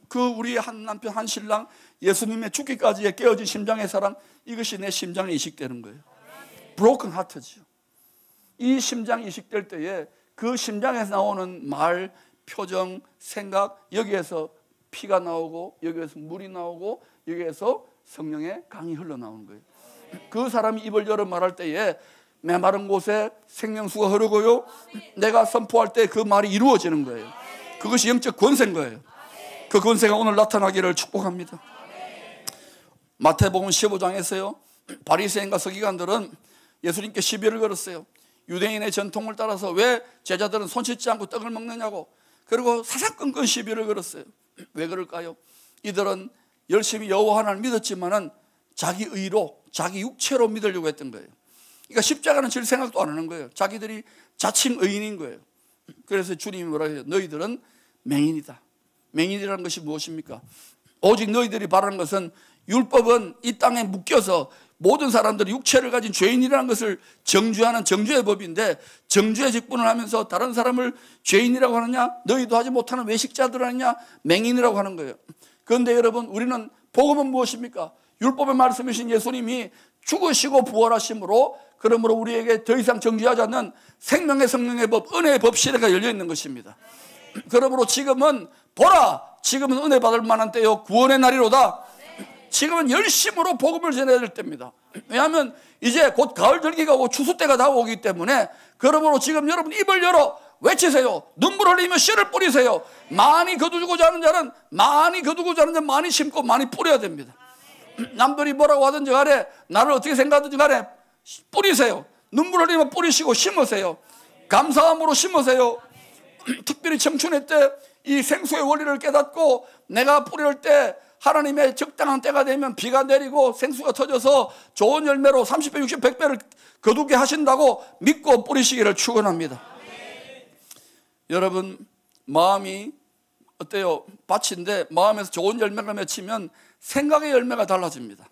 S1: 그 우리의 한 남편 한 신랑 예수님의 죽기까지의 깨어진 심장의 사랑, 이것이 내 심장에 이식되는 거예요. 브로큰 하트지요. 이 심장이 이식될 때에 그 심장에서 나오는 말, 표정, 생각, 여기에서 피가 나오고 여기에서 물이 나오고 여기에서 성령의 강이 흘러나오는 거예요. 그 사람이 입을 열어 말할 때에 메마른 곳에 생명수가 흐르고요, 내가 선포할 때 그 말이 이루어지는 거예요. 그것이 영적 권세인 거예요. 그 권세가 오늘 나타나기를 축복합니다. 마태복음 15장에서요 바리새인과 서기관들은 예수님께 시비를 걸었어요. 유대인의 전통을 따라서 왜 제자들은 손 씻지 않고 떡을 먹느냐고. 그리고 사사건건 시비를 걸었어요. 왜 그럴까요? 이들은 열심히 여호와 하나님을 믿었지만은 자기 의로, 자기 육체로 믿으려고 했던 거예요. 그러니까 십자가는 질 생각도 안 하는 거예요. 자기들이 자칭 의인인 거예요. 그래서 주님이 뭐라 해요? 너희들은 맹인이다. 맹인이라는 것이 무엇입니까? 오직 너희들이 바라는 것은 율법은 이 땅에 묶여서 모든 사람들이 육체를 가진 죄인이라는 것을 정죄하는 정죄의 법인데, 정죄의 직분을 하면서 다른 사람을 죄인이라고 하느냐, 너희도 하지 못하는 외식자들 아니냐, 맹인이라고 하는 거예요. 그런데 여러분, 우리는 복음은 무엇입니까? 율법의 말씀이신 예수님이 죽으시고 부활하심으로, 그러므로 우리에게 더 이상 정죄하지 않는 생명의 성령의 법, 은혜의 법 시대가 열려 있는 것입니다. 그러므로 지금은 보라, 지금은 은혜 받을 만한 때요, 구원의 날이로다. 지금은 열심으로 복음을 전해야 될 때입니다. 왜냐하면 이제 곧 가을 절기가 오고 추수 때가 다가오기 때문에, 그러므로 지금 여러분 입을 열어 외치세요. 눈물 흘리며 씨를 뿌리세요. 많이 거두고자 하는 자는 많이 심고 많이 뿌려야 됩니다. 남들이 뭐라고 하든지 간에, 나를 어떻게 생각하든지 간에 뿌리세요. 눈물 흘리며 뿌리시고 심으세요. 감사함으로 심으세요. 특별히 청춘의 때 이 생수의 원리를 깨닫고, 내가 뿌릴 때 하나님의 적당한 때가 되면 비가 내리고 생수가 터져서 좋은 열매로 30배, 60배, 100배를 거두게 하신다고 믿고 뿌리시기를 축원합니다. 여러분, 마음이 어때요? 밭인데 마음에서 좋은 열매가 맺히면 생각의 열매가 달라집니다.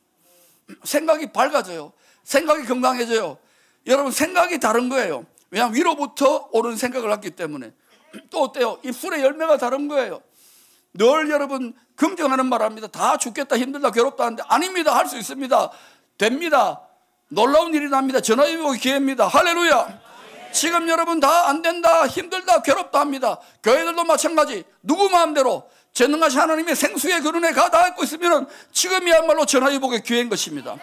S1: 생각이 밝아져요. 생각이 건강해져요. 여러분, 생각이 다른 거예요. 왜냐하면 위로부터 오는 생각을 했기 때문에. 또 어때요? 입술의 열매가 다른 거예요. 늘 여러분 긍정하는 말 합니다. 다 죽겠다, 힘들다, 괴롭다 하는데, 아닙니다. 할 수 있습니다. 됩니다. 놀라운 일이 납니다. 전화위복의 기회입니다. 할렐루야. 지금 여러분 다 안 된다, 힘들다, 괴롭다 합니다. 교회들도 마찬가지. 누구 마음대로 전능하신 하나님의 생수의 그늘에 가닿고 있으면 지금이야말로 전화위복의 기회인 것입니다.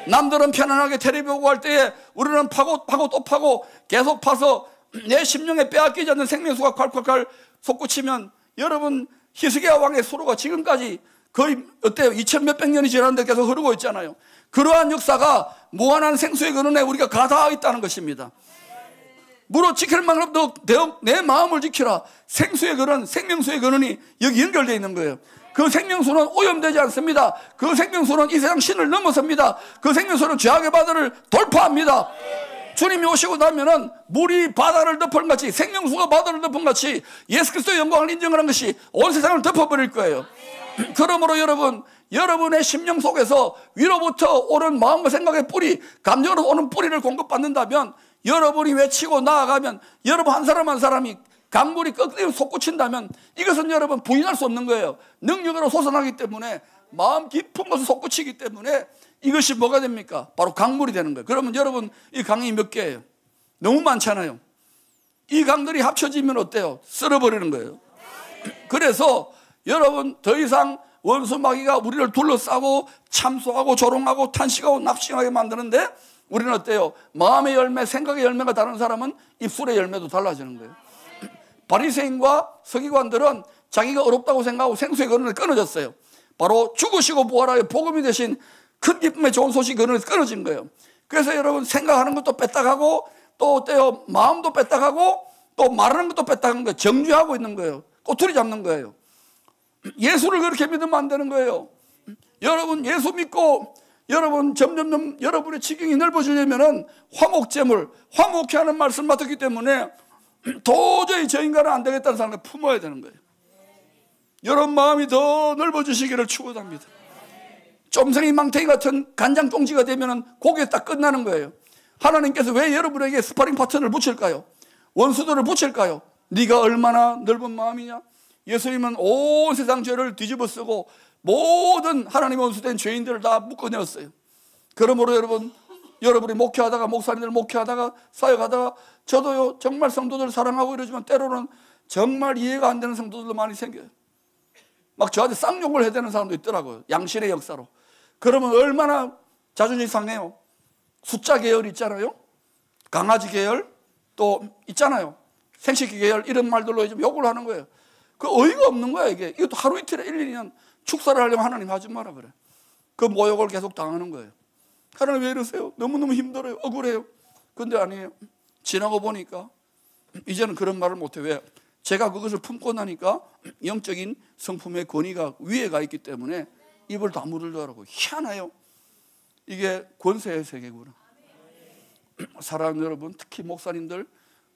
S1: 남들은 편안하게 텔레비 보고 할 때에 우리는 파고 또 파고 계속 파서 내 심령에 빼앗기지 않는 생명수가 콸콸콸 솟구치면, 여러분 히스기야 왕의 수로가 지금까지 거의 어때요? 2000몇백 년이 지났는데 계속 흐르고 있잖아요. 그러한 역사가 무한한 생수의 근원에 우리가 가닿아 있다는 것입니다. 무릇 지킬 만큼 내 마음을 지키라. 생수의 근원, 생명수의 근원이 여기 연결되어 있는 거예요. 그 생명수는 오염되지 않습니다. 그 생명수는 이 세상 신을 넘어섭니다. 그 생명수는 죄악의 바다를 돌파합니다. 주님이 오시고 나면은 물이 바다를 덮은 같이, 생명수가 바다를 덮은 같이 예수 그리스도의 영광을 인정하는 것이 온 세상을 덮어버릴 거예요. 그러므로 여러분, 여러분의 심령 속에서 위로부터 오는 마음과 생각의 뿌리, 감정으로 오는 뿌리를 공급받는다면, 여러분이 외치고 나아가면, 여러분 한 사람 한 사람이 강물이 꺾이고 솟구친다면 이것은 여러분 부인할 수 없는 거예요. 능력으로 솟아나기 때문에, 마음 깊은 곳에 솟구치기 때문에 이것이 뭐가 됩니까? 바로 강물이 되는 거예요. 그러면 여러분, 이 강이 몇 개예요? 너무 많잖아요. 이 강들이 합쳐지면 어때요? 쓸어버리는 거예요. 그래서 여러분, 더 이상 원수 마귀가 우리를 둘러싸고 참소하고 조롱하고 탄식하고 낙심하게 만드는데, 우리는 어때요? 마음의 열매, 생각의 열매가 다른 사람은 입술의 열매도 달라지는 거예요. 바리새인과 서기관들은 자기가 어렵다고 생각하고 생수의 근원을 끊어졌어요. 바로 죽으시고 부활하여 복음이 되신 큰 기쁨의 좋은 소식이 근원에서 끊어진 거예요. 그래서 여러분, 생각하는 것도 뺏다가고, 또 어때요? 마음도 뺏다가고, 또 말하는 것도 뺏다가는 거예요. 정죄하고 있는 거예요. 꼬투리 잡는 거예요. 예수를 그렇게 믿으면 안 되는 거예요. 여러분, 예수 믿고 여러분 점점점 여러분의 지경이 넓어지려면은 화목제물, 화목케 하는 말씀을 듣기 때문에 도저히 저 인간은 안 되겠다는 사람을 품어야 되는 거예요. 여러분 마음이 더 넓어지시기를 축원합니다. 쫌생이 망태기 같은 간장똥지가 되면은 거기에 딱 끝나는 거예요. 하나님께서 왜 여러분에게 스파링 파트너를 붙일까요? 원수들을 붙일까요? 네가 얼마나 넓은 마음이냐? 예수님은 온 세상 죄를 뒤집어 쓰고 모든 하나님의 원수된 죄인들을 다 묶어내었어요. 그러므로 여러분이 목회하다가, 목사님들 목회하다가, 사역하다가, 저도요 정말 성도들 사랑하고 이러지만 때로는 정말 이해가 안 되는 성도들도 많이 생겨요. 막 저한테 쌍욕을 해야 되는 사람도 있더라고요. 양신의 역사로. 그러면 얼마나 자존심이 상해요. 숫자 계열 있잖아요. 강아지 계열 또 있잖아요. 생식기 계열, 이런 말들로 좀 욕을 하는 거예요. 그 어이가 없는 거야 이게. 이것도 하루 이틀에 1, 2년 축사를 하려면 하나님 하지 마라 그래. 그 모욕을 계속 당하는 거예요. 하나님 왜 이러세요? 너무너무 힘들어요. 억울해요. 근데 아니에요. 지나고 보니까 이제는 그런 말을 못해. 왜? 제가 그것을 품고 나니까 영적인 성품의 권위가 위에 가 있기 때문에 입을 다물더라고요. 희한해요. 이게 권세의 세계구나. 사랑하는 여러분, 특히 목사님들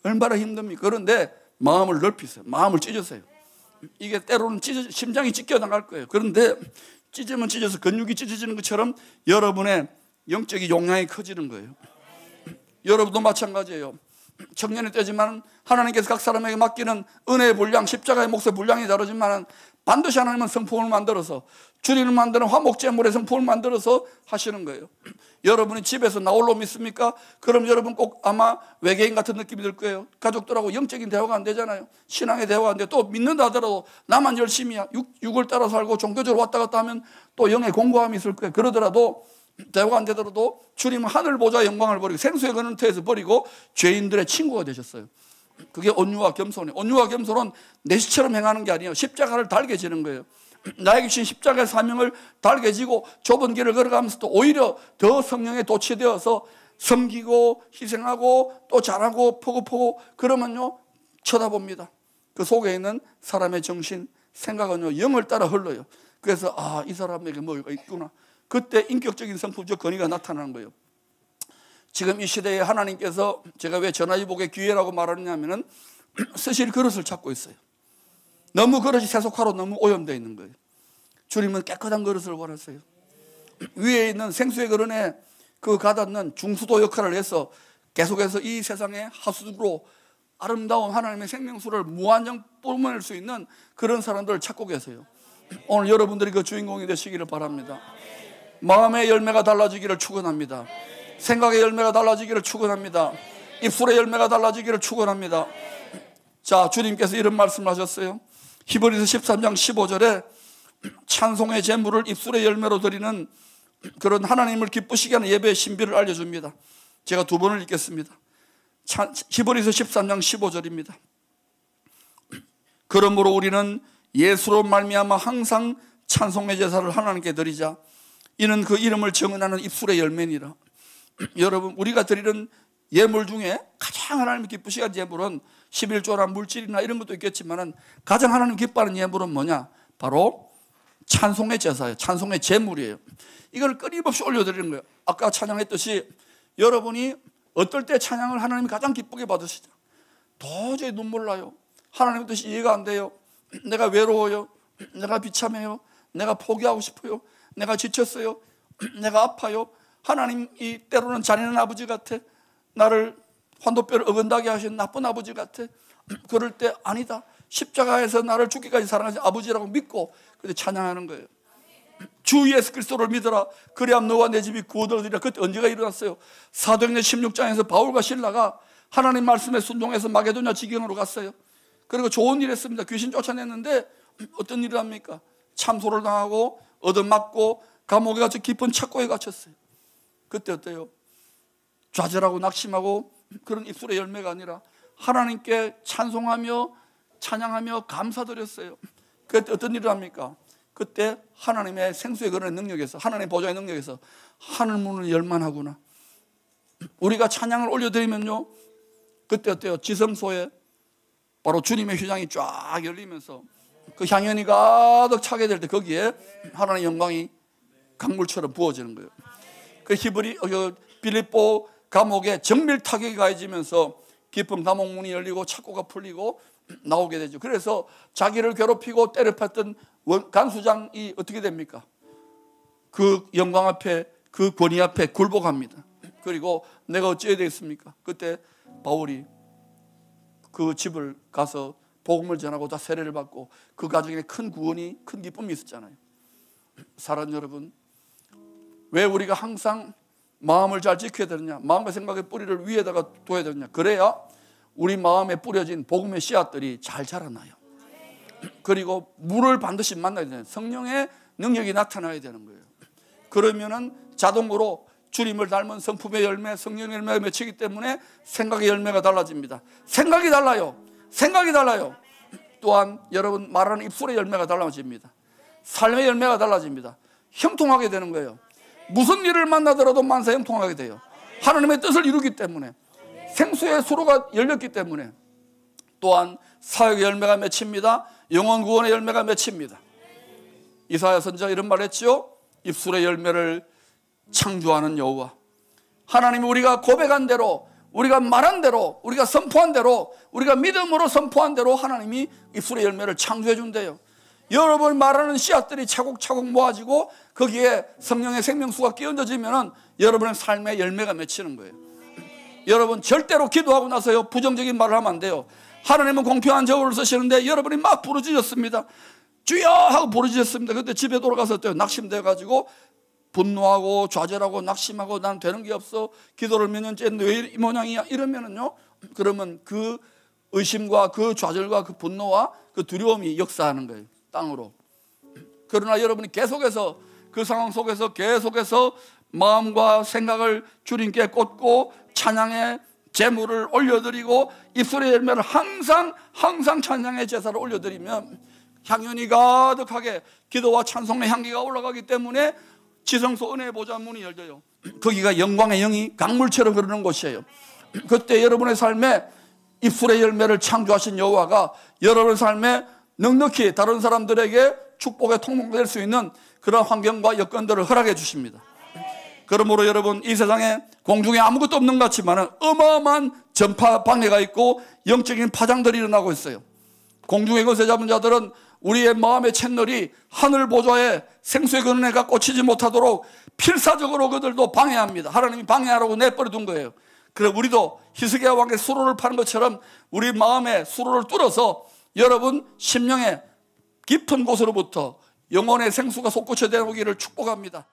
S1: 얼마나 힘듭니까? 그런데 마음을 넓히세요. 마음을 찢으세요. 이게 때로는 심장이 찢겨 나갈 거예요. 그런데 찢으면 찢어서 근육이 찢어지는 것처럼 여러분의 영적인 용량이 커지는 거예요. 여러분도 마찬가지예요. 청년이 되지만 하나님께서 각 사람에게 맡기는 은혜의 분량, 십자가의 몫의 분량이 다르지만 반드시 하나님은 성품을 만들어서, 주님을 만드는 화목제물의 성품을 만들어서 하시는 거예요. 여러분이 집에서 나홀로 믿습니까? 그럼 여러분 꼭 아마 외계인 같은 느낌이 들 거예요. 가족들하고 영적인 대화가 안 되잖아요. 신앙의 대화가 안 돼. 또 믿는다 하더라도 나만 열심히야, 육을 따라 살고 종교적으로 왔다 갔다 하면 또 영의 공고함이 있을 거예요. 그러더라도 대화가 안 되더라도 주님은 하늘 보좌 영광을 버리고 생수의 근원 터에서 버리고 죄인들의 친구가 되셨어요. 그게 온유와 겸손이에요. 온유와 겸손은 내시처럼 행하는 게 아니에요. 십자가를 달게 지는 거예요. 나에게 주신 십자가의 사명을 달게 지고 좁은 길을 걸어가면서 또 오히려 더 성령에 도취되어서 섬기고 희생하고 또 잘하고 포고포고 그러면요 쳐다봅니다. 그 속에 있는 사람의 정신, 생각은요 영을 따라 흘러요. 그래서 이 사람에게 뭐가 있구나. 그때 인격적인 성품적 권위가 나타나는 거예요. 지금 이 시대에 하나님께서, 제가 왜 전화위복의 기회라고 말하느냐면은 쓰실 그릇을 찾고 있어요. 너무 그릇이 세속화로 너무 오염되어 있는 거예요. 주님은 깨끗한 그릇을 원하세요. 위에 있는 생수의 그릇에 그 가닿는 중수도 역할을 해서 계속해서 이 세상의 하수로 아름다운 하나님의 생명수를 무한정 뿜어낼 수 있는 그런 사람들을 찾고 계세요. 오늘 여러분들이 그 주인공이 되시기를 바랍니다. 마음의 열매가 달라지기를 축원합니다. 생각의 열매가 달라지기를 축원합니다. 입술의 열매가 달라지기를 축원합니다. 자, 주님께서 이런 말씀을 하셨어요. 히브리서 13장 15절에 찬송의 제물을 입술의 열매로 드리는 그런 하나님을 기쁘시게 하는 예배의 신비를 알려줍니다. 제가 두 번을 읽겠습니다. 히브리서 13장 15절입니다. 그러므로 우리는 예수로 말미암아 항상 찬송의 제사를 하나님께 드리자. 이는 그 이름을 정언하는 입술의 열매니라. 여러분, 우리가 드리는 예물 중에 가장 하나님 기쁘시게 하는 예물은 11조나 물질이나 이런 것도 있겠지만 가장 하나님 기뻐하는 예물은 뭐냐? 바로 찬송의 제사예요. 찬송의 제물이에요. 이걸 끊임없이 올려드리는 거예요. 아까 찬양했듯이 여러분이 어떨 때 찬양을 하나님이 가장 기쁘게 받으시죠? 도저히 눈물 나요. 하나님의 뜻이 이해가 안 돼요. 내가 외로워요. 내가 비참해요. 내가 포기하고 싶어요. 내가 지쳤어요. 내가 아파요. 하나님이 때로는 잔인한 아버지 같아. 나를 환도뼈를 어긋나게 하신 나쁜 아버지 같아. 그럴 때 아니다. 십자가에서 나를 죽기까지 사랑하신 아버지라고 믿고 그때 찬양하는 거예요. 주 예수 그리스도를 믿어라. 그래야 너와 내 집이 구원되리라. 그때 언제가 일어났어요? 사도행전 16장에서 바울과 실라가 하나님 말씀에 순종해서 마게도냐 지경으로 갔어요. 그리고 좋은 일 했습니다. 귀신 쫓아냈는데 어떤 일을 합니까? 참소를 당하고 얻어맞고 감옥에 갇혀 깊은 착고에 갇혔어요. 그때 어때요? 좌절하고 낙심하고 그런 입술의 열매가 아니라 하나님께 찬송하며 찬양하며 감사드렸어요. 그때 어떤 일을 합니까? 그때 하나님의 생수의 그런 능력에서, 하나님의 보좌의 능력에서 하늘 문을 열만하구나. 우리가 찬양을 올려드리면요, 그때 어때요? 지성소에 바로 주님의 휘장이 쫙 열리면서 그 향연이 가득 차게 될 때 거기에 하나님의 영광이 강물처럼 부어지는 거예요. 그 빌립보 감옥에 정밀 타격이 가해지면서 깊은 감옥 문이 열리고 착고가 풀리고 나오게 되죠. 그래서 자기를 괴롭히고 때려팠던 간수장이 어떻게 됩니까? 그 영광 앞에, 그 권위 앞에 굴복합니다. 그리고 내가 어찌해야 되겠습니까? 그때 바울이 그 집을 가서 복음을 전하고 다 세례를 받고 그 가정에 큰 구원이, 큰 기쁨이 있었잖아요. 사랑하는 여러분, 왜 우리가 항상 마음을 잘 지켜야 되느냐? 마음과 생각의 뿌리를 위에다가 둬야 되느냐? 그래야 우리 마음에 뿌려진 복음의 씨앗들이 잘 자라나요. 그리고 물을 반드시 만나야 되는, 성령의 능력이 나타나야 되는 거예요. 그러면은 자동으로 주님을 닮은 성품의 열매, 성령의 열매가 맺히기 때문에 생각의 열매가 달라집니다. 생각이 달라요. 생각이 달라요. 또한 여러분 말하는 입술의 열매가 달라집니다. 삶의 열매가 달라집니다. 형통하게 되는 거예요. 무슨 일을 만나더라도 만사 형통하게 돼요. 하나님의 뜻을 이루기 때문에, 생수의 수로가 열렸기 때문에. 또한 사역의 열매가 맺힙니다. 영혼 구원의 열매가 맺힙니다. 이사야 선지자가 이런 말을 했죠. 입술의 열매를 창조하는 여호와. 하나님이 우리가 고백한 대로, 우리가 말한 대로, 우리가 선포한 대로, 우리가 믿음으로 선포한 대로 하나님이 입술의 열매를 창조해 준대요. 여러분 말하는 씨앗들이 차곡차곡 모아지고 거기에 성령의 생명수가 끼얹어지면은 여러분의 삶의 열매가 맺히는 거예요. 여러분 절대로 기도하고 나서요 부정적인 말을 하면 안 돼요. 하나님은 공평한 저울을 쓰시는데 여러분이 막 부르짖었습니다. 주여 하고 부르짖었습니다. 그때 집에 돌아가서 또 낙심돼 가지고 분노하고 좌절하고 낙심하고 난 되는 게 없어, 기도를 몇 년째 했는데 왜 이 모양이야, 이러면은요, 그러면 그 의심과 그 좌절과 그 분노와 그 두려움이 역사하는 거예요, 땅으로. 그러나 여러분이 계속해서 그 상황 속에서 계속해서 마음과 생각을 주님께 꽂고 찬양의 제물을 올려드리고 입술의 열매를 항상 찬양의 제사를 올려드리면 향연이 가득하게 기도와 찬송의 향기가 올라가기 때문에 지성소 은혜의 보좌 문이 열려요. 거기가 영광의 영이 강물처럼 흐르는 곳이에요. 그때 여러분의 삶에 입술의 열매를 창조하신 여호와가 여러분의 삶에 넉넉히 다른 사람들에게 축복의 통로가 될 수 있는 그런 환경과 여건들을 허락해 주십니다. 그러므로 여러분, 이 세상에 공중에 아무것도 없는 것 같지만 어마어마한 전파 방해가 있고 영적인 파장들이 일어나고 있어요. 공중의 것에 잡은 자들은 우리의 마음의 채널이 하늘 보좌에 생수의 근원에가 꽂히지 못하도록 필사적으로 그들도 방해합니다. 하나님이 방해하라고 내버려 둔 거예요. 그래 우리도 히스기야 왕의 수로를 파는 것처럼 우리 마음의 수로를 뚫어서 여러분 심령의 깊은 곳으로부터 영혼의 생수가 솟구쳐 내려오기를 축복합니다.